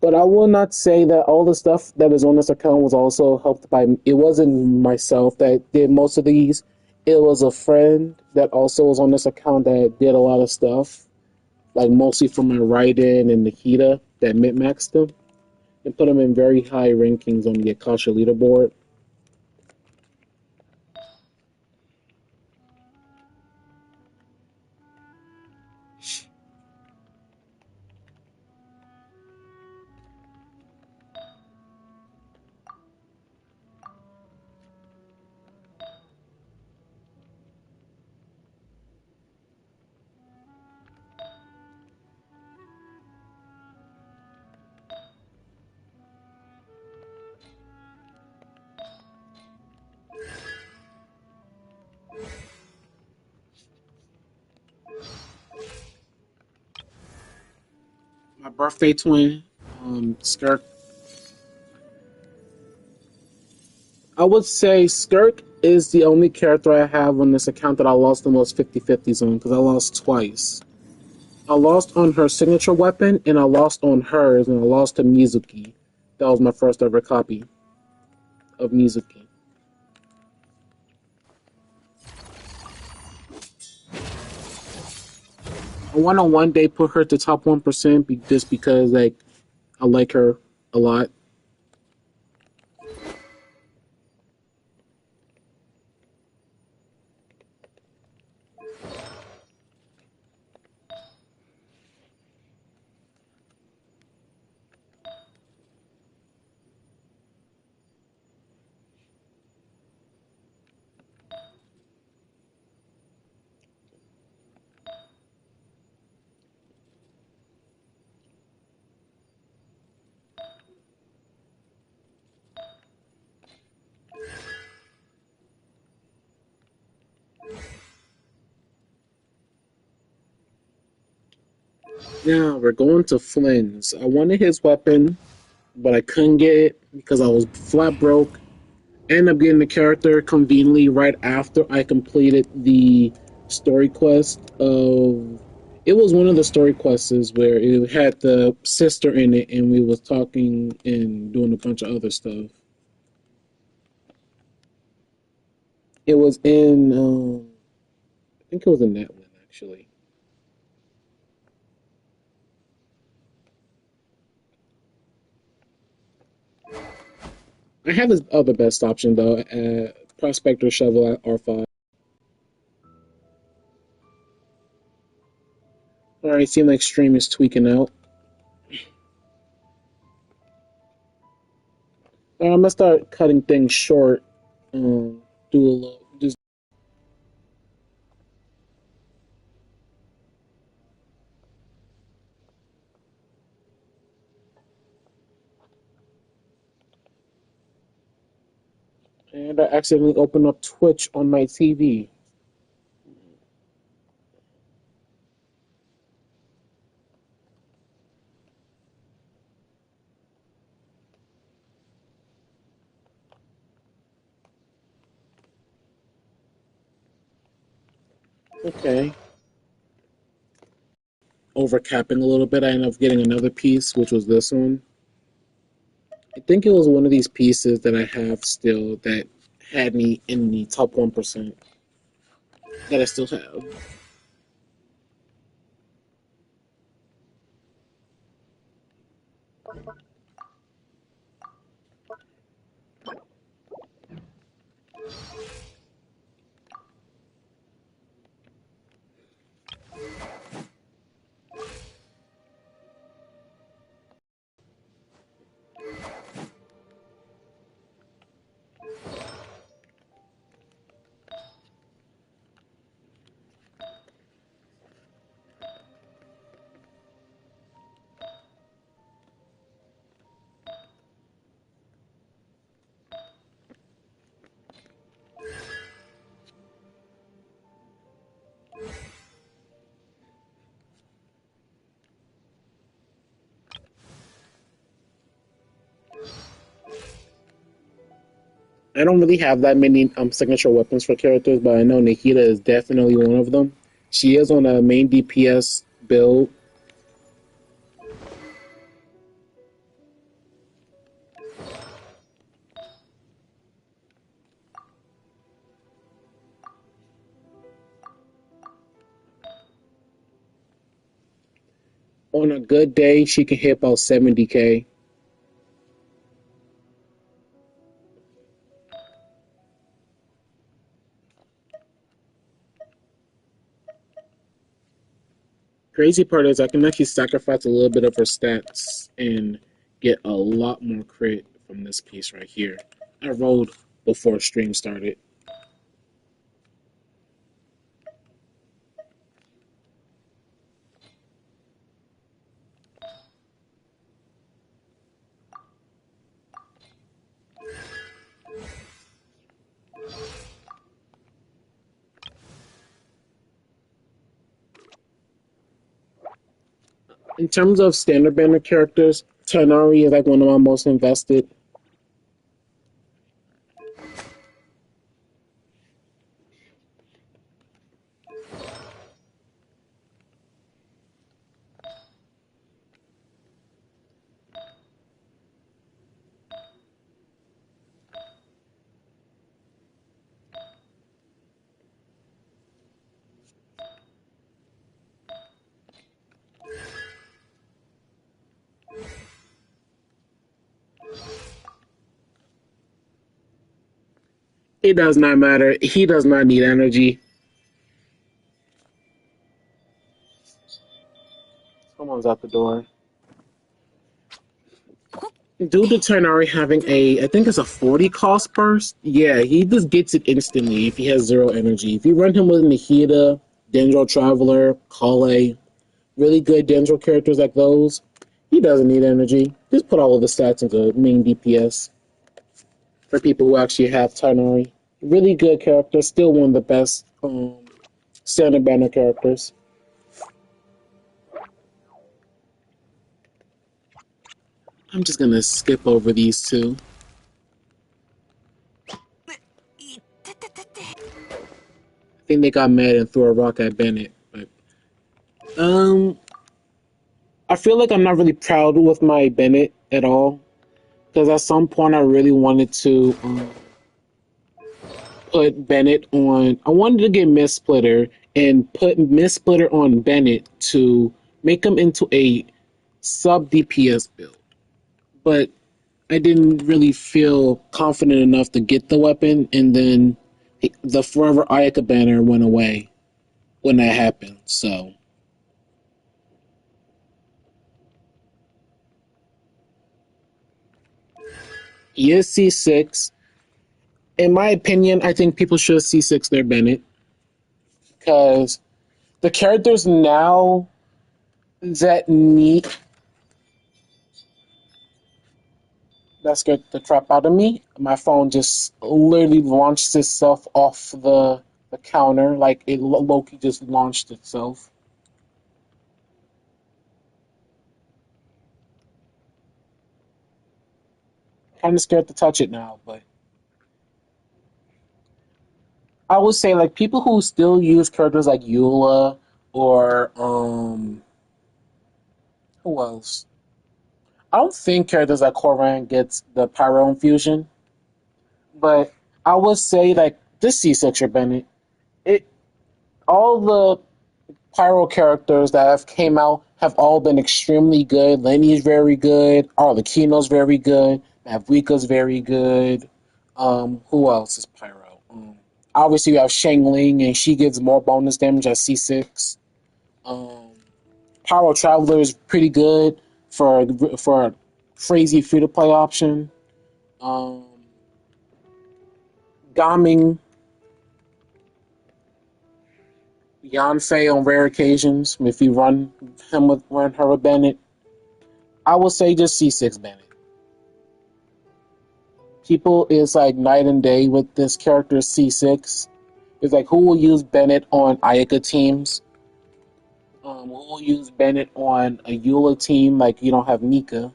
S1: But I will not say that all the stuff that was on this account was also helped by. It wasn't myself that did most of these. It was a friend that also was on this account that did a lot of stuff, like mostly from my Raiden and Nikita that min-maxed them and put them in very high rankings on the Akasha leaderboard. My birthday twin, Skirk. I would say Skirk is the only character I have on this account that I lost the most 50-50s on because I lost twice. I lost on her signature weapon, and I lost on hers, and I lost to Mizuki. That was my first ever copy of Mizuki. I want to one day put her to top 1% just because like I like her a lot. Now we're going to Flynn's. I wanted his weapon, but I couldn't get it because I was flat broke. Ended up getting the character conveniently right after I completed the story quest of. It was one of the story quests where it had the sister in it, and we was talking and doing a bunch of other stuff. It was in, I think it was in that one actually. I had this other best option though, Prospector Shovel at R5. All right, seems like stream is tweaking out. I'm gonna start cutting things short. Do a little, just and I accidentally opened up Twitch on my TV. Okay. Overcapping a little bit, I ended up getting another piece, which was this one. I think it was one of these pieces that I have still that had me in the top 1% that I still have. I don't really have that many signature weapons for characters, but I know Nikita is definitely one of them. She is on a main DPS build. On a good day, she can hit about 70k. Crazy part is I can actually sacrifice a little bit of her stats and get a lot more crit from this piece right here. I rolled before stream started. In terms of standard banner characters, Tanari is like one of my most invested. It does not matter. He does not need energy. Someone's at the door. Due to Ternari having I think it's a 40 cost burst, yeah, he just gets it instantly if he has zero energy. If you run him with Nihida, Dendro Traveler, Kale, really good Dendro characters like those, he doesn't need energy. Just put all of the stats into main DPS for people who actually have Ternari. Really good character, still one of the best standard banner characters. I'm just gonna skip over these two. I think they got mad and threw a rock at Bennett, but um, I feel like I'm not really proud with my Bennett at all because at some point I really wanted to put Bennett on. I wanted to get Miss Splitter and put Miss Splitter on Bennett to make him into a sub DPS build, but I didn't really feel confident enough to get the weapon, and then the Forever Ayaka banner went away when that happened. So he is C6. In my opinion, I think people should C6 their Bennett because the characters now that need that scared the crap out of me. My phone just literally launched itself off the counter, like it Loki just launched itself. Kind of scared to touch it now, but I would say like people who still use characters like Eula or who else? I don't think characters like Koran gets the pyro infusion, but I would say like this C6 or Bennett, it all the pyro characters that have came out have all been extremely good. Lenny's very good. Arlecchino's very good. Mavuika's very good. Who else is pyro? Obviously, we have Shang Ling, and she gives more bonus damage at C6. Um, Pyro Traveler is pretty good for a crazy free to play option. Um, Gaming, Yanfei on rare occasions. If you run her with Bennett, I would say just C6 Bennett. People is like night and day with this character C6. It's like who will use Bennett on Ayaka teams? Who will use Bennett on a Eula team like you don't have Nika?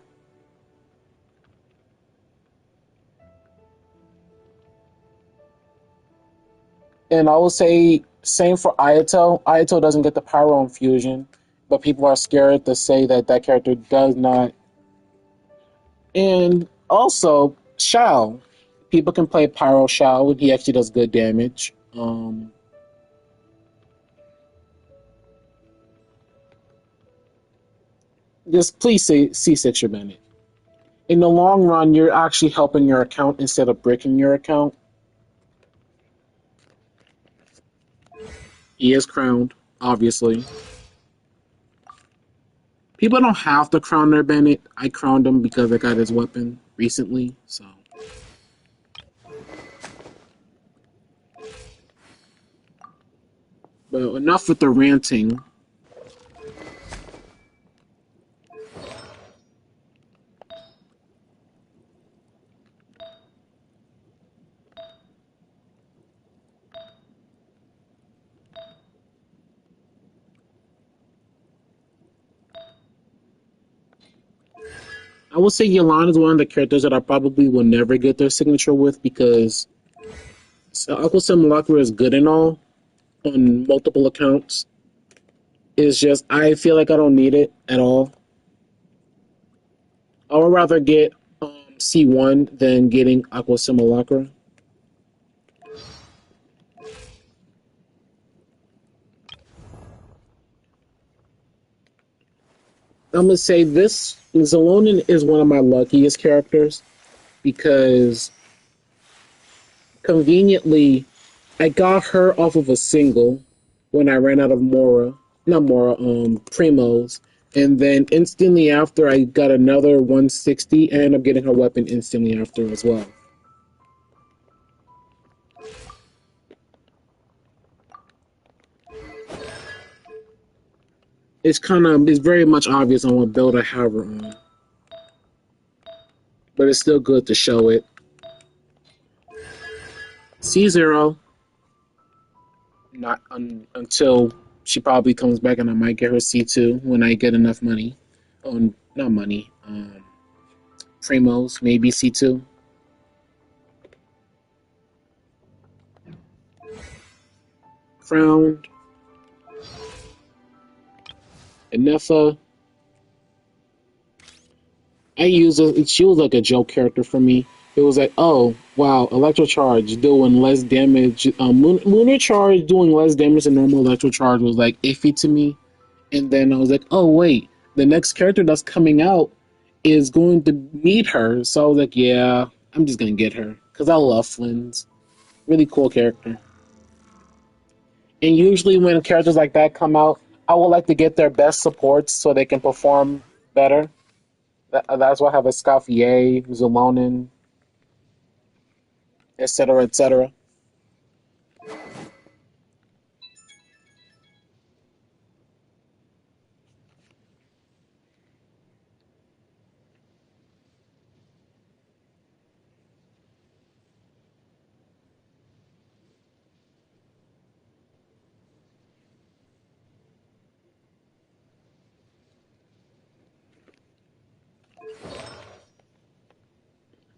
S1: And I will say same for Ayato. Ayato doesn't get the Pyro infusion, but people are scared to say that that character does not. And also Shao, people can play Pyro Shao, and he actually does good damage. Just please say C6 your Bennett. In the long run, you're actually helping your account instead of breaking your account. He is crowned, obviously. People don't have to crown their Bennett. I crowned him because I got his weapon recently. So, but enough with the ranting. I will say Yolanda is one of the characters that I probably will never get their signature with because Aqua Simulacra is good and all on multiple accounts. It's just I feel like I don't need it at all. I would rather get C1 than getting Aqua Simulacra. I'm gonna say this Zalonin is one of my luckiest characters because conveniently I got her off of a single when I ran out of Mora, not Mora, Primos, and then instantly after I got another 160 and ended up getting her weapon instantly after as well. It's very much obvious on what build I have her on, but it's still good to show it. C0, not until she probably comes back, and I might get her C2 when I get enough money. Oh, not money. Primos, maybe C2. Crowned. Enefa. She was like a joke character for me. It was like, oh, wow, Electro Charge doing less damage. Lunar Charge doing less damage than normal Electro Charge was like iffy to me. And then I was like, oh, wait, the next character that's coming out is going to meet her. So I was like, yeah, I'm just going to get her. Because I love Flynn's. Really cool character. And usually when characters like that come out, I would like to get their best supports so they can perform better. That's why I have a Scaffier, Zulonin, etc., etc.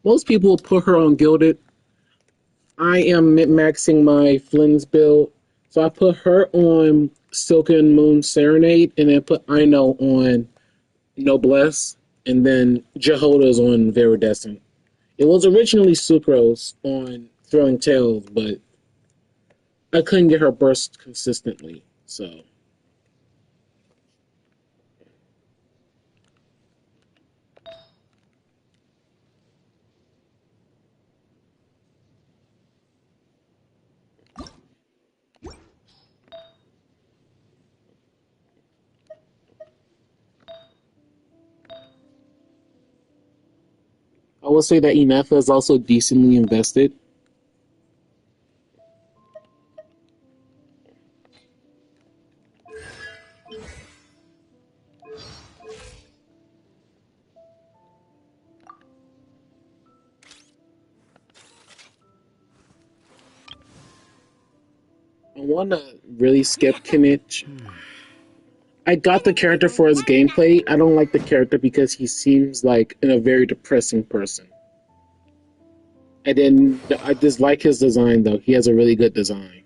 S1: Most people will put her on Gilded. I am min-maxing my Flynn's build. So I put her on Silken Moon Serenade and then put Ino on Noblesse and then Jehoda's on Viridescent. It was originally Sucrose on Throwing Tails, but I couldn't get her burst consistently. So I will say that Inefa is also decently invested. I want to really skip Kinich. I got the character for his gameplay. I don't like the character because he seems like a very depressing person. And then I dislike his design though. He has a really good design.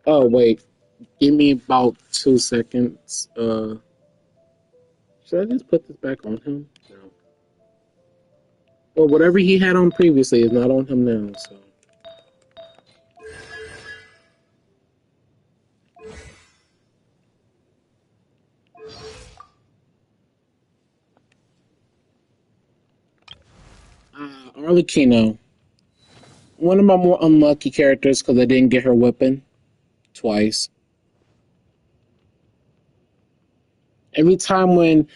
S1: Oh wait, give me about 2 seconds. Should I just put this back on him? No. Well, whatever he had on previously is not on him now. So Arlecchino, one of my more unlucky characters because I didn't get her weapon twice. Every time when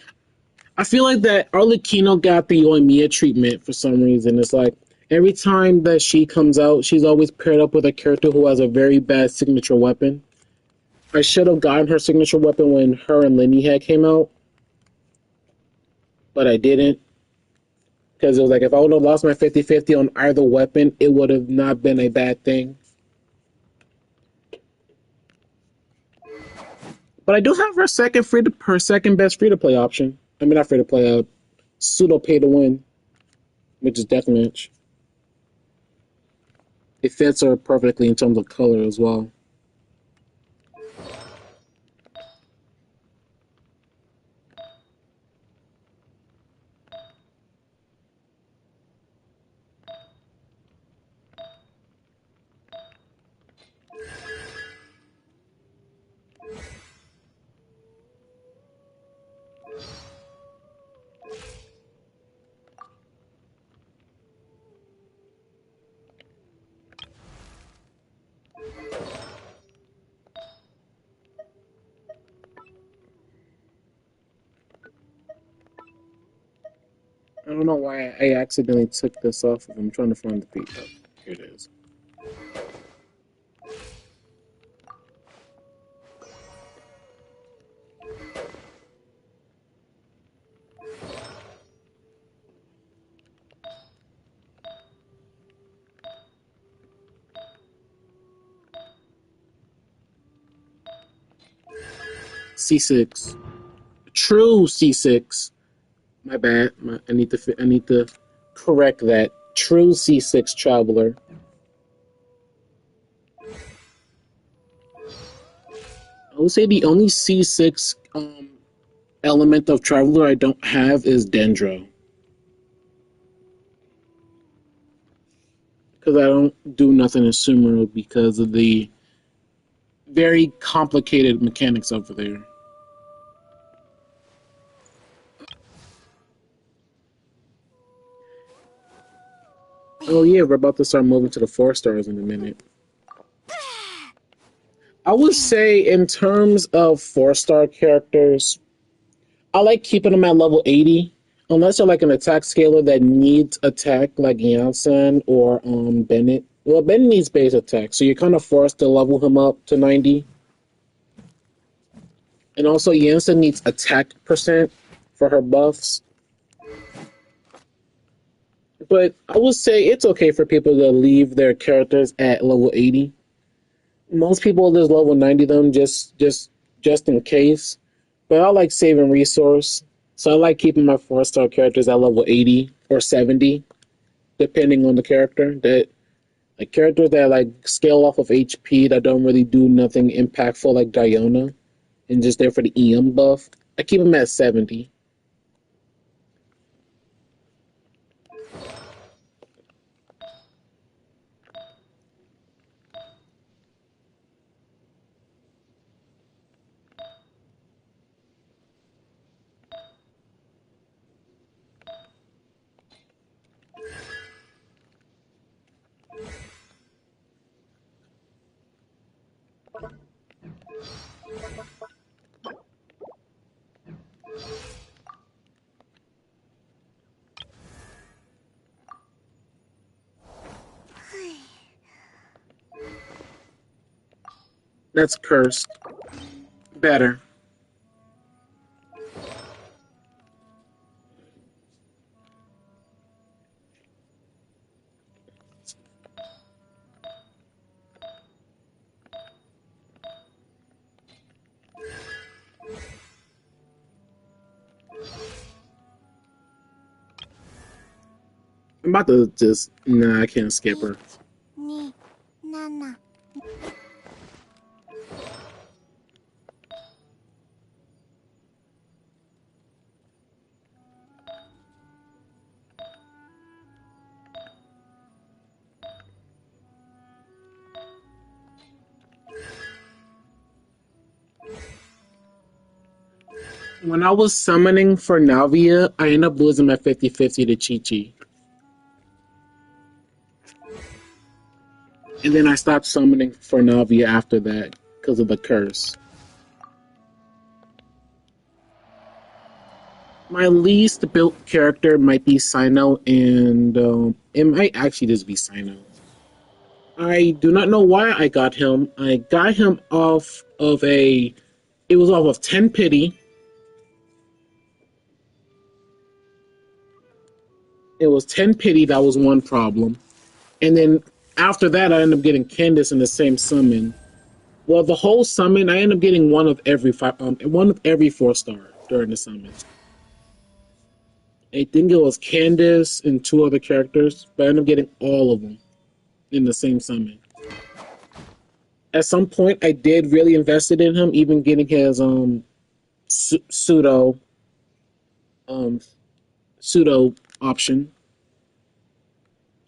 S1: I feel like that Arlecchino got the Oimiya treatment for some reason. It's like every time that she comes out, she's always paired up with a character who has a very bad signature weapon. I should have gotten her signature weapon when her and Lenny had came out, but I didn't. Because it was like if I would have lost my 50-50 on either weapon, it would have not been a bad thing. But I do have her second best free to play option. I mean not free to play, pseudo pay to win, which is deathmatch. It fits her perfectly in terms of color as well. I don't know why I accidentally took this off of him. I'm trying to find the beat. Oh, here it is. C6. True C6. My bad. I need to correct that. True C6 traveler. I would say the only C6 element of traveler I don't have is Dendro. Because I don't do nothing in Sumeru because of the very complicated mechanics over there. Oh yeah, we're about to start moving to the 4 stars in a minute. I would say in terms of 4 star characters, I like keeping them at level 80. Unless they're like an attack scaler that needs attack, like Janssen or Bennett. Well, Bennett needs base attack, so you're kind of forced to level him up to 90. And also, Janssen needs attack percent for her buffs. But I would say it's okay for people to leave their characters at level 80. Most people just level 90 them just in case. But I like saving resource. So I like keeping my 4-star characters at level 80 or 70, depending on the character. That like characters that like scale off of HP that don't really do nothing impactful like Diona and just there for the EM buff. I keep them at 70. That's cursed. Better. I'm about to just nah, I can't skip her.
S3: 1、2、7。When
S1: I was summoning for Navia, I ended up losing my 50-50 to Chi-Chi. And then I stopped summoning for Navia after that because of the curse. My least built character might be Sino, and it might actually just be Sino. I do not know why I got him. I got him off of a. It was off of 10 pity. It was 10 pity. That was one problem. And then after that, I ended up getting Candace in the same summon. Well, the whole summon, I ended up getting one of every 4-star during the summon. I think it was Candace and two other characters, but I ended up getting all of them in the same summon. At some point, I did really invested in him, even getting his pseudo um pseudo option.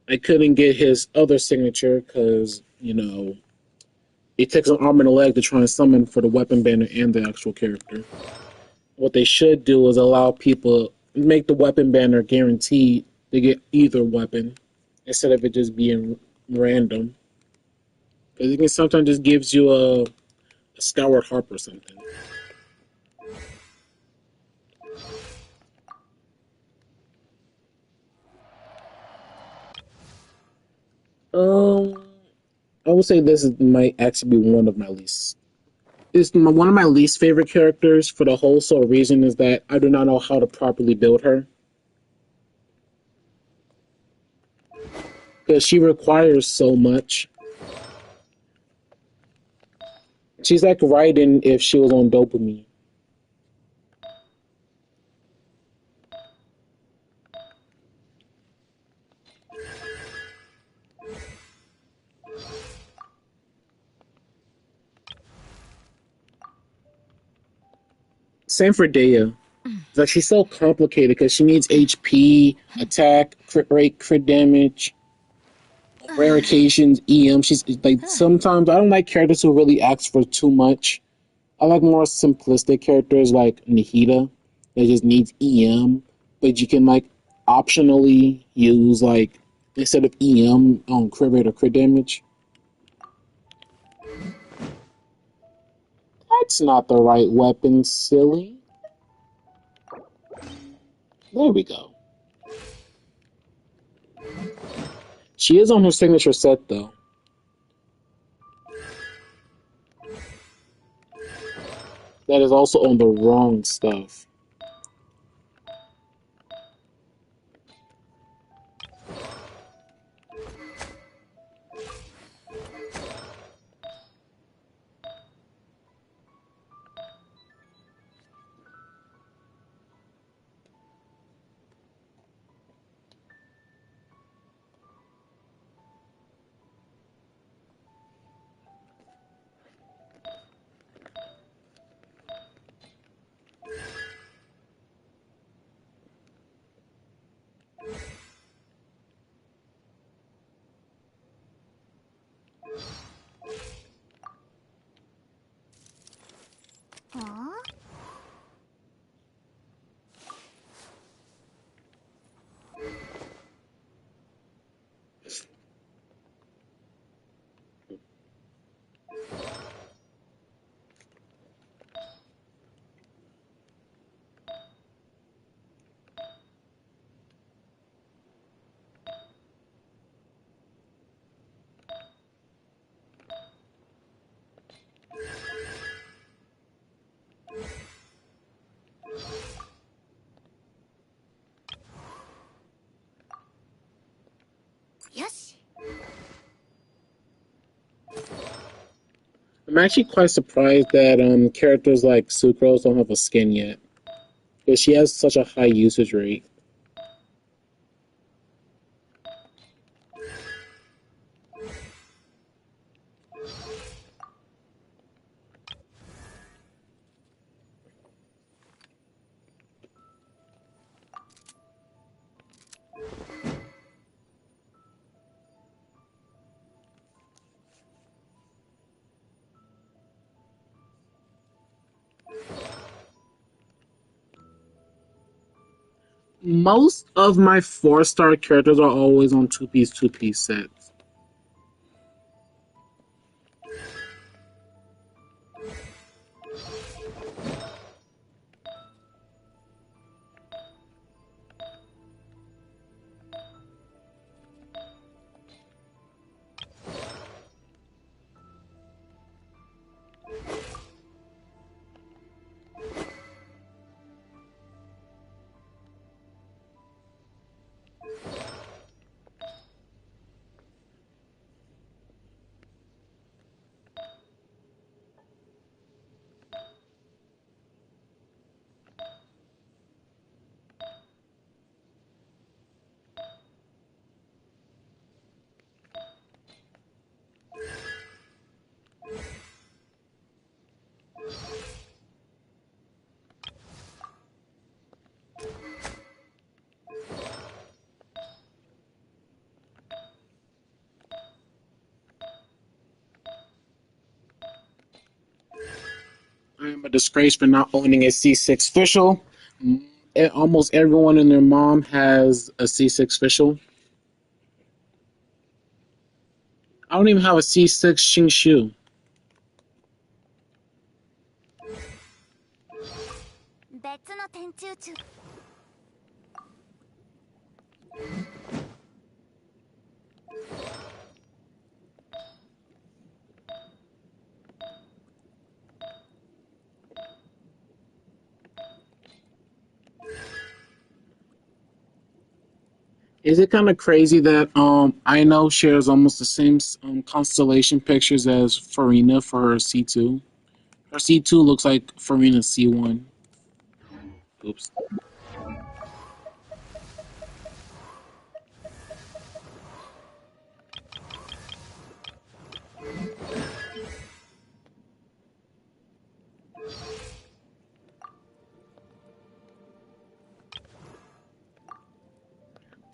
S1: I couldn't get his other signature because it takes an arm and a leg to try and summon for the weapon banner and the actual character. What they should do is allow people make the weapon banner guaranteed to get either weapon instead of it just being random. Because it can sometimes just gives you a Skyward Harp or something. Um, I would say this might actually be one of my least. It's one of my least favorite characters for the whole sole reason is that I do not know how to properly build her because she requires so much. She's like Raiden if she was on dopamine. Same for Dea. It's like she's so complicated because she needs HP, attack, crit rate, crit damage, rare occasions, EM. She's like sometimes I don't like characters who really ask for too much. I like more simplistic characters like Nahida that just needs EM, but you can like optionally use like instead of EM on crit rate or crit damage. That's not the right weapon, silly. There we go. She is on her signature set though. That is also on the wrong stuff.
S3: あ よし
S1: I'm actually quite surprised that characters like Sucrose don't have a skin yet, because she has such a high usage rate. Most of my 4-star characters are always on two-piece sets. I am a disgrace for not owning a C6 official. Almost everyone and their mom has a C6 official. I don't even have a C6 Shingshu.
S3: 別の天中中
S1: Is it kind of crazy that I know shares almost the same constellation pictures as Farina for her C2? Her C2 looks like Farina's C1. Oops.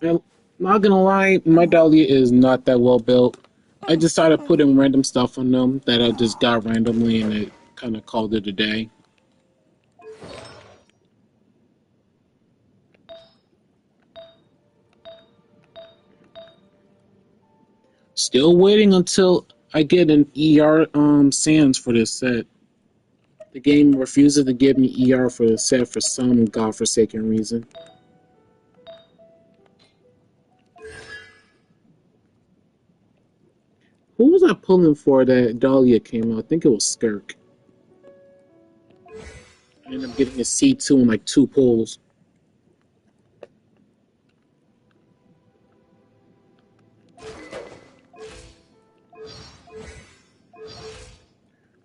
S1: I'm not gonna lie, my Dahlia is not that well built. I just started putting random stuff on them that I just got randomly and it kind of called it a day. Still waiting until I get an ER Sans for this set. The game refuses to give me ER for the set for some godforsaken reason. Who was I pulling for that Dahlia came out? I think it was Skirk. I ended up getting a C2 in like 2 pulls.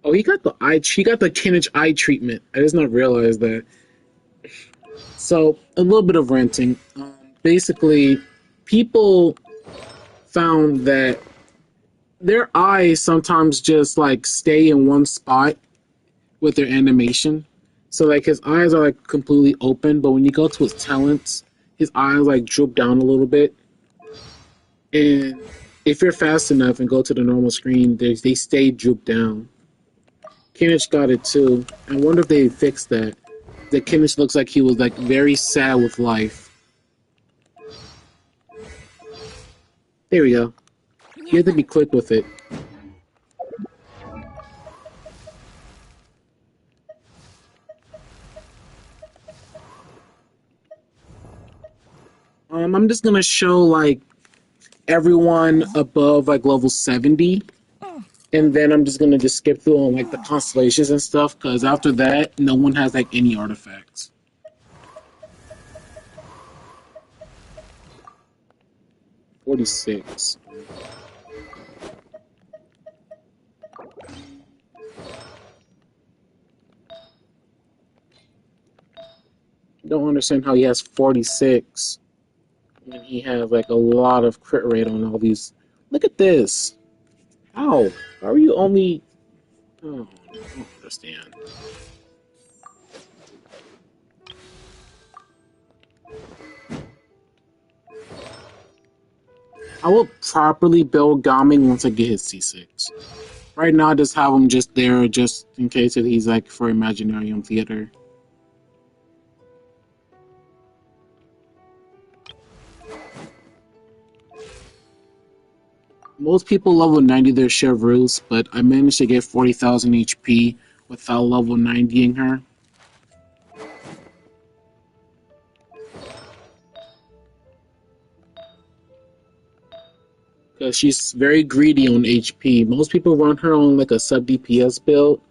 S1: Oh, he got the Kinich eye treatment. I just not realized that. So a little bit of renting. Basically, people found that their eyes sometimes just like stay in one spot with their animation. So like his eyes are like completely open, but when you go to his talents, his eyes like droop down a little bit. And If you're fast enough and go to the normal screen, they stay drooped down. Kimmich got it too. I wonder if they fixed that. That Kimmich looks like he was like very sad with life. There we go. You have to be quick with it. I'm just gonna show like everyone above like level 70, and then I'm just gonna just skip through on like the constellations and stuff, because after that, no one has like any artifacts. 46. Don't understand how he has 46 when he has like a lot of crit rate on all these. Look at this. How? How are you only? Oh, I don't understand. I will properly build Gaming once I get his C6. Right now, I just have him just there, just in case that he's like for Imaginarium Theater. Most people level 90 their Chevreuse, but I managed to get 40,000 HP without level 90ing her. Because she's very greedy on HP. Most people run her on like a sub DPS build,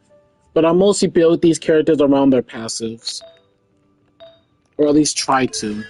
S1: but I mostly build these characters around their passives. Or at least try to.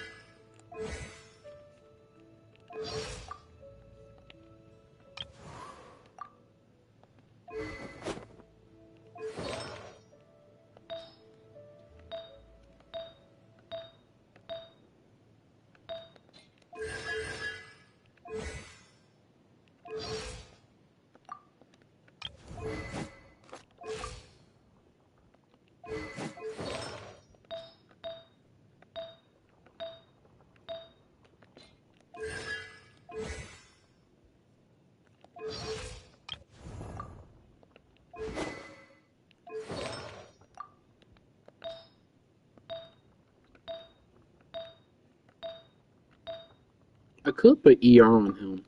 S1: I could put ER on him.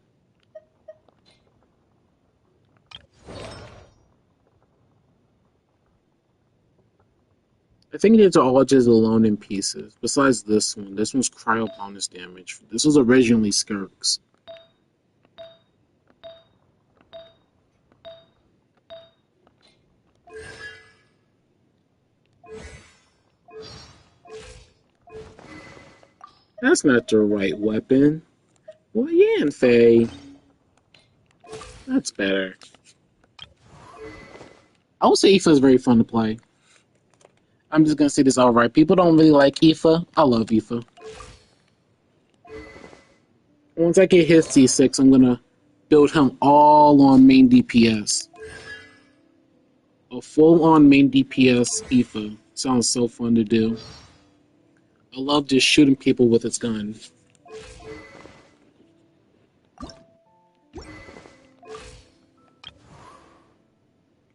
S1: I think these are all just alone in pieces. Besides this one. This one's cryo bonus damage. This was originally Skirks. That's not the right weapon. Well, yeah, Faye. That's better. I would say Aoife is very fun to play. I'm just gonna say this outright. People don't really like Aoife. I love Aoife. Once I get his C6, I'm gonna build him all on main DPS. A full-on main DPS Aoife. Sounds so fun to do. I love just shooting people with his gun.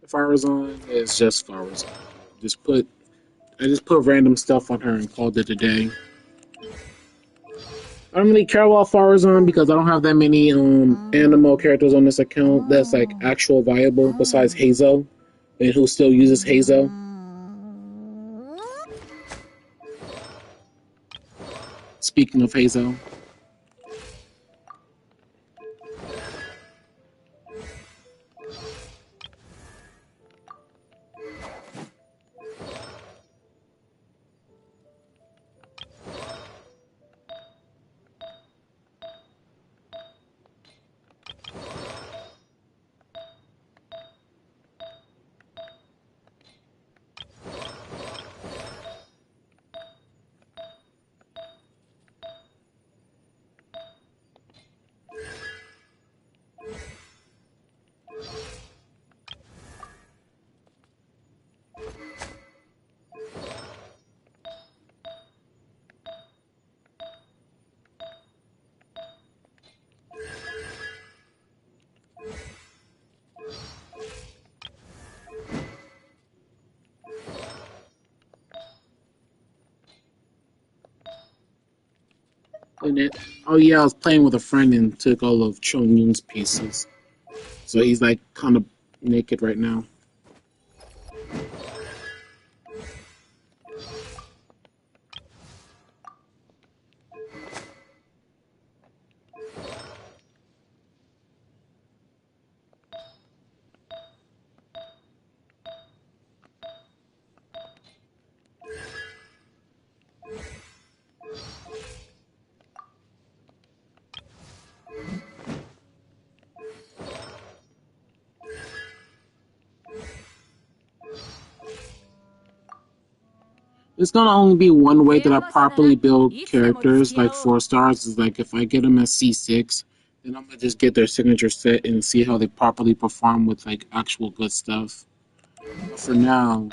S1: Farazan is just Farazan. Just put I just put random stuff on her and called it a day. I don't really care about Farazan because I don't have that many animal characters on this account that's like actual viable besides Hazo, and who still uses Hazo. Speaking of Hazo. Oh yeah, I was playing with a friend and took all of Chong Yun's pieces. So he's like kind of naked right now. There's gonna only be one way that I properly build characters, like 4 stars, is like if I get them at C6, then I'm gonna just get their signature set and see how they properly perform with like actual good stuff. But for now,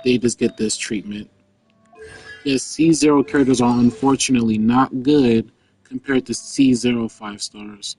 S1: they just get this treatment. The C0 characters are unfortunately not good compared to C0 5 stars.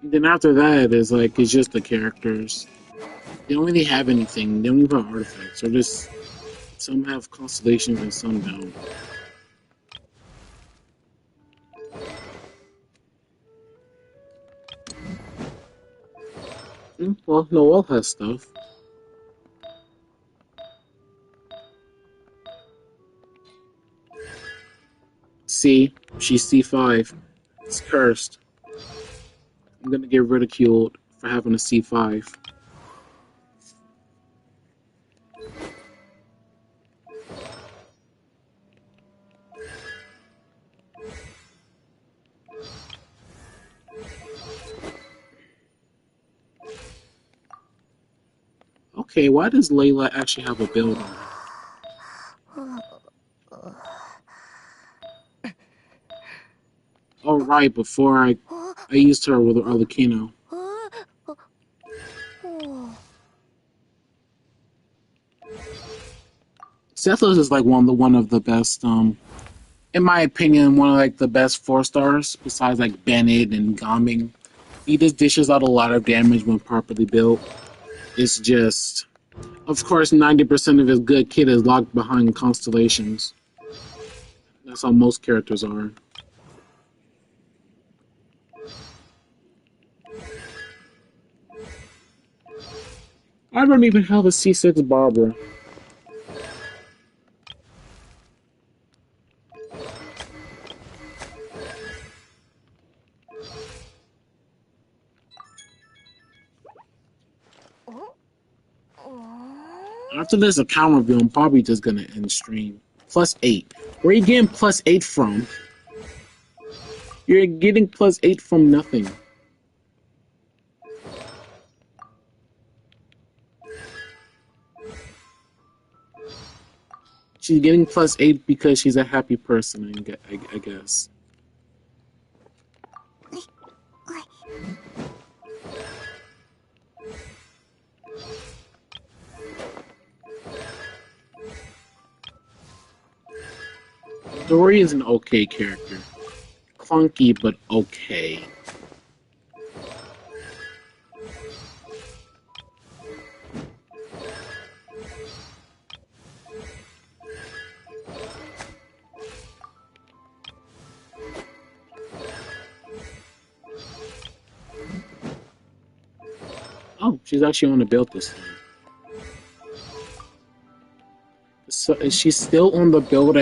S1: Then after that is like it's just the characters. They don't really have anything. They don't even have artifacts. Or just some have constellations and some don't. Well, Noel has stuff. See, she's C5. It's cursed. I'm gonna get ridiculed for having a C5. Okay, why does Layla actually have a build on her? Oh right, before I used her with Arlecchino. Sethos is like one of the best, in my opinion, one of like the best 4 stars besides like Bennett and Gaming. He just dishes out a lot of damage when properly built. It's just, of course, 90% of his good kit is locked behind constellations. That's how most characters are. I don't even have a C6 Barbara. After this account review, I'm probably just gonna end stream. +8. Where are you getting +8 from? You're getting +8 from nothing. She's getting +8 because she's a happy person, I guess. Dory is an okay character. Clunky, but okay. Oh, she's actually on the build this time. So is she still on the build?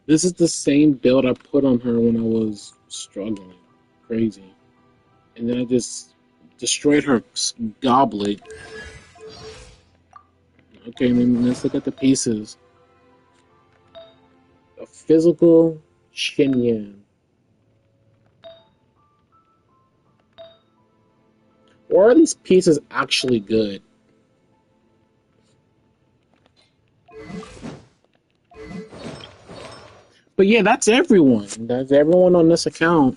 S1: This is the same build I put on her when I was struggling. Crazy. And then I just destroyed her goblet. Okay, then let's look at the pieces. A physical Shenyan. Or are these pieces actually good? But yeah, that's everyone. That's everyone on this account.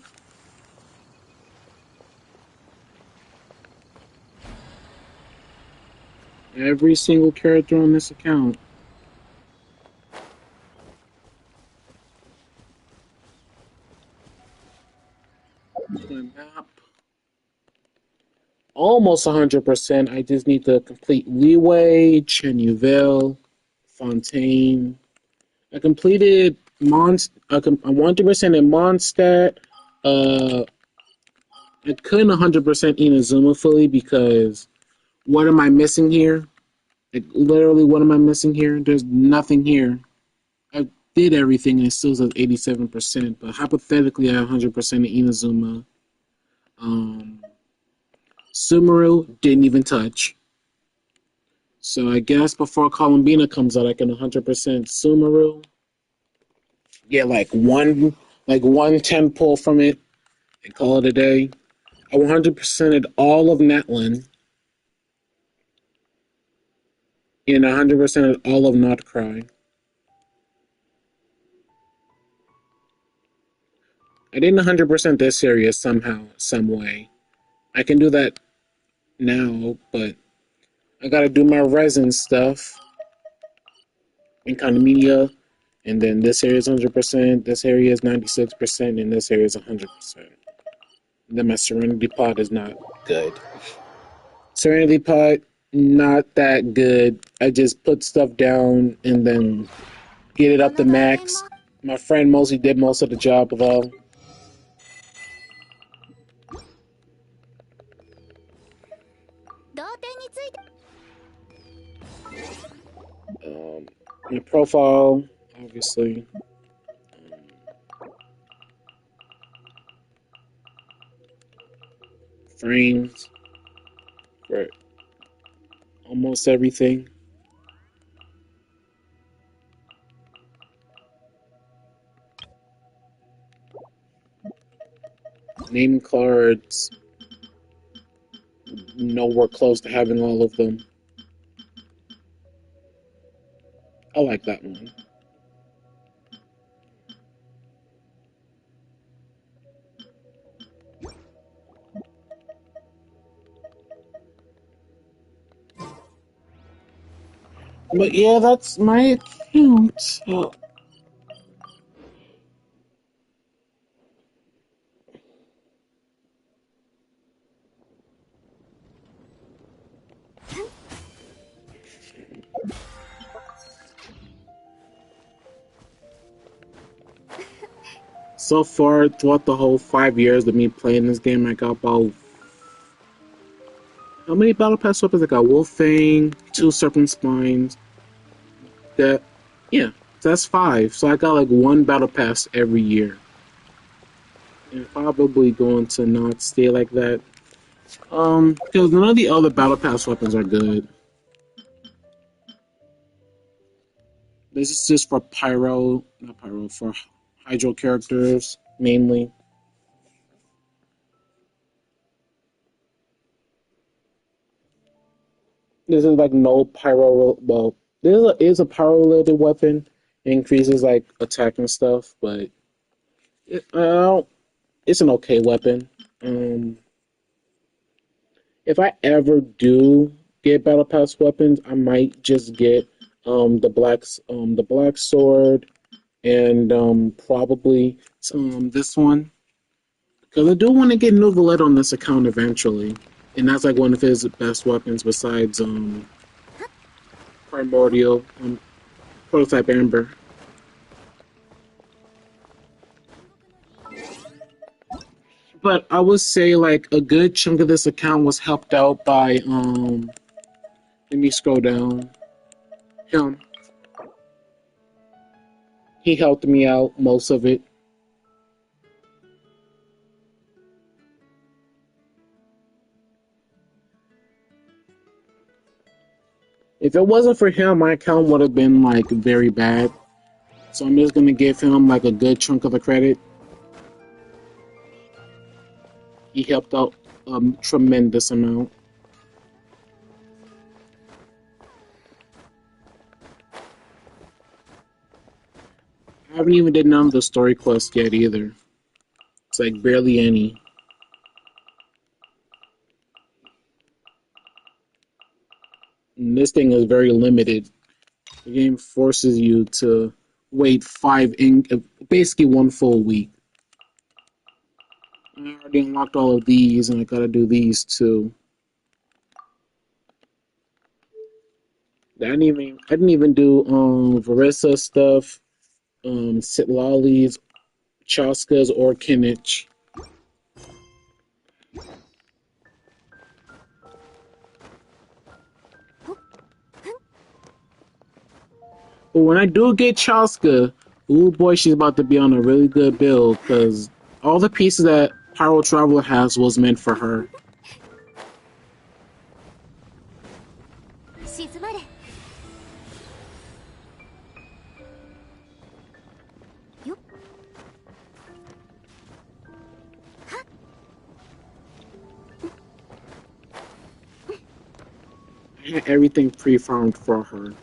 S1: Every single character on this account. The map. Almost 100%. I just need to complete Leeway, Cheneuville, Fontaine. I completed I'm 100% in Mondstadt. I couldn't 100% Inazuma fully because what am I missing here? Like, literally, what am I missing here? There's nothing here. I did everything and it still says 87%, but hypothetically, I 100% in Inazuma. Um, Sumeru didn't even touch. So I guess before Columbina comes out, I can 100% Sumeru. Get like one 10 pull from it and call it a day. I 100%ed all of Netlin and 100%ed all of Notcry. I didn't 100% this area somehow, some way. I can do that now, but I gotta do my resin stuff in condominia, and then this area is 100%, this area is 96%, and this area is 100%. And then my Serenity Pod is not good. Serenity Pod, not that good. I just put stuff down and then get it up to max. My friend mostly did most of the job though. My profile, obviously. Frames for almost everything. Name cards, nowhere close to having all of them. I like that one. But yeah, that's my account. So far, throughout the whole 5 years of me playing this game, I got about how many battle pass weapons? I got Wolfang, two Serpent Spines. That, yeah, that's five. So I got like one battle pass every year, and probably going to not stay like that. Because none of the other battle pass weapons are good. This is just for not pyro, for hydro characters mainly. This is like no pyro. Well, is a pyro related weapon. It increases like attack and stuff, but it's an okay weapon. Um, if I ever do get battle pass weapons, I might just get the black sword and probably this one because I do want to get Novelet on this account eventually, and that's like one of his best weapons besides Primordial Prototype Amber. But I would say like a good chunk of this account was helped out by let me scroll down. Him. He helped me out most of it. If it wasn't for him, my account would have been like very bad. So I'm just gonna give him like a good chunk of the credit. He helped out a tremendous amount. haven't even did none of the story quests yet either. It's like barely any. And this thing is very limited. The game forces you to wait basically 1 full week. I already unlocked all of these, and I gotta do these too. I didn't even do Varissa stuff, Sitlali's, Chaska's, or Kinich. But when I do get Chaska, ooh boy, she's about to be on a really good build because all the pieces that Pyro Traveler has was meant for her.
S3: 静まれよっ
S1: I had everything pre-farmed for her.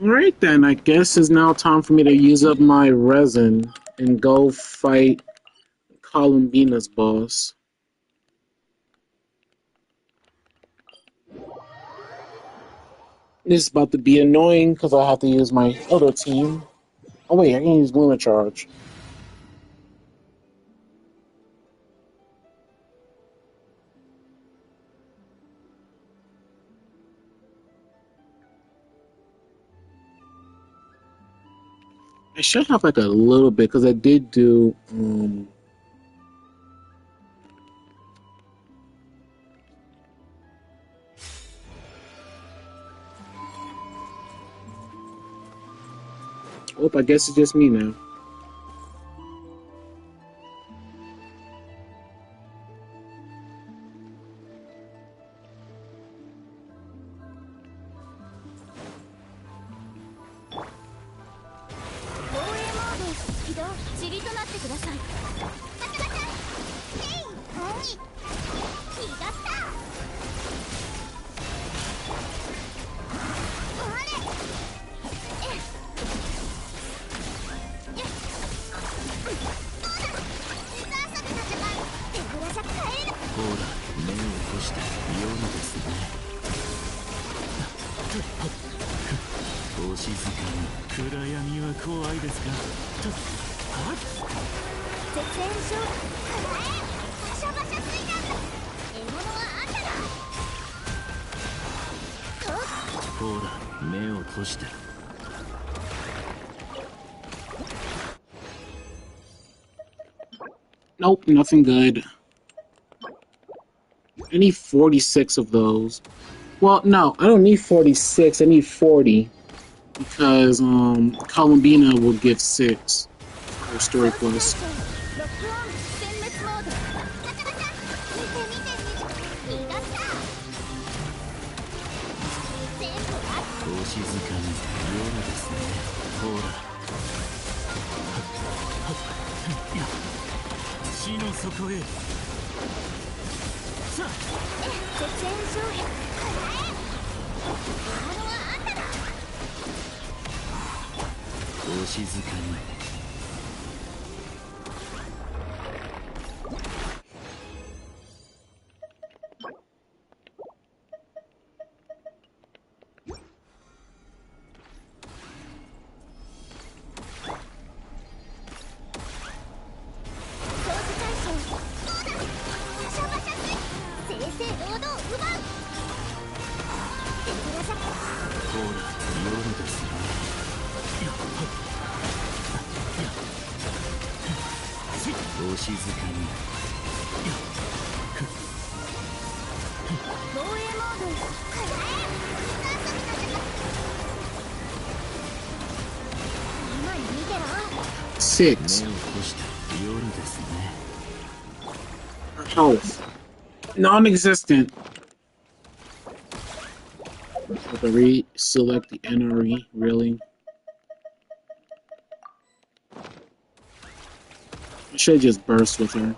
S1: Alright then, I guess it's now time for me to use up my resin and go fight Columbina's boss. This is about to be annoying because I have to use my other team. Oh wait, I can use Luna Charge. I should have like a little bit because I did do oh, I guess it's just me now. Nope, nothing good. I need 46 of those. Well, no, I don't need 46. I need 40 because Columbina will give 6 for story quest. Six. Her health. Non-existent. Have to re-select the NRE, really? I should just burst with her.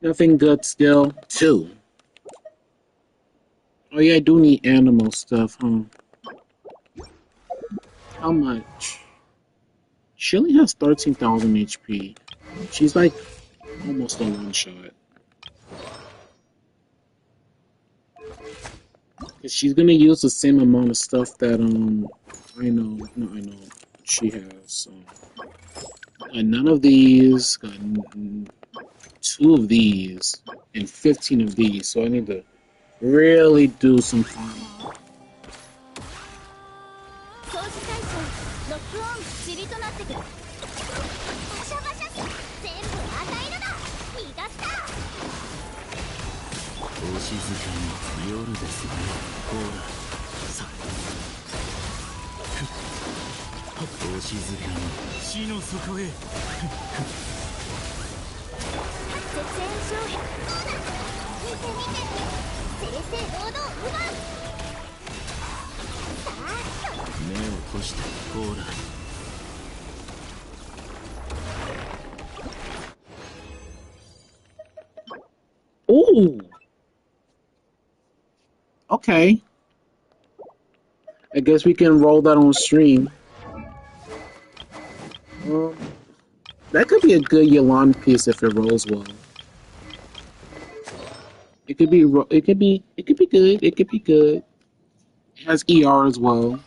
S1: Nothing good still. 2. Oh yeah, I do need animal stuff, huh? How much? She only has 13,000 HP. She's like almost a one shot. Cause she's gonna use the same amount of stuff that I know she has. So. None of these. Got 2 of these and 15 of these. So I need to really do some farming.
S3: 掃除対象ロックオン塵となってくるバシャバシャ全部赤色だ逃がした
S4: お静かに夜ですねほらさお静かに死の底へ
S3: 絶縁障壁見て見て正々堂々奪うさあ
S4: 目を閉してほら
S1: Ooh. Okay. I guess we can roll that on stream. That could be a good Yolanda piece if it rolls well. It could be good. It could be good. It has ER as well.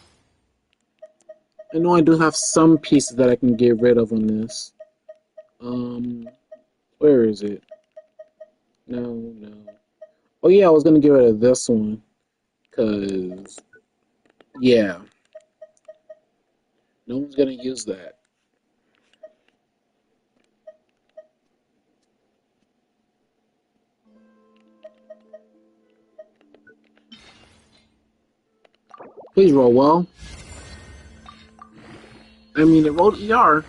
S1: I know I do have some pieces that I can get rid of on this. Where is it? No. Oh yeah, I was gonna get rid of this one. Cause yeah. No one's gonna use that. Please roll well. I mean, it rolled ER.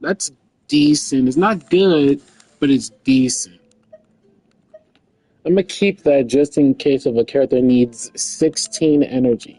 S1: That's decent. It's not good, but it's decent. I'm gonna keep that just in case if a character needs 16 energy.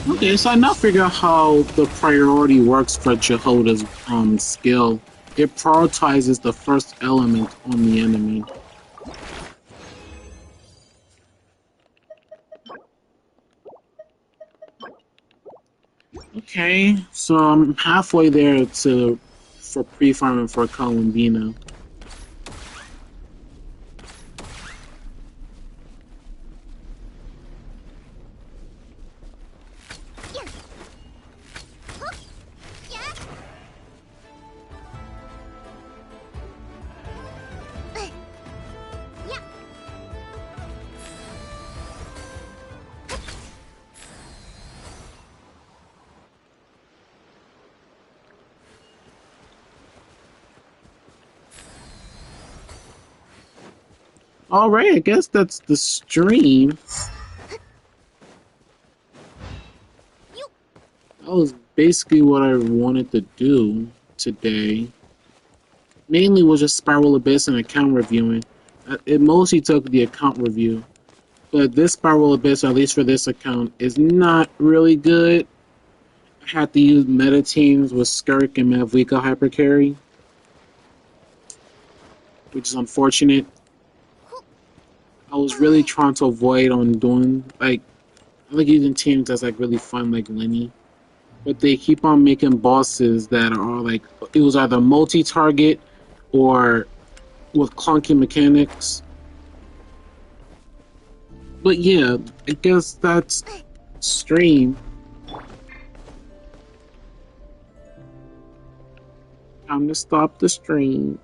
S1: Okay, so I now figure out how the priority works for Jehoda's skill. It prioritizes the first element on the enemy. Okay, so I'm halfway there for pre-farming for Columbina. Alright, I guess that's the stream. That was basically what I wanted to do today. Mainly was just Spiral Abyss and account reviewing. It mostly took the account review. But this Spiral Abyss, at least for this account, is not really good. I had to use meta teams with Skirk and Mavwika Hypercarry, which is unfortunate. I was really trying to avoid on doing I like using teams that's like really fun, like Lenny, but they keep on making bosses that are like it was either multi-target or with clunky mechanics. But yeah, I guess that's stream. Time to stop the stream.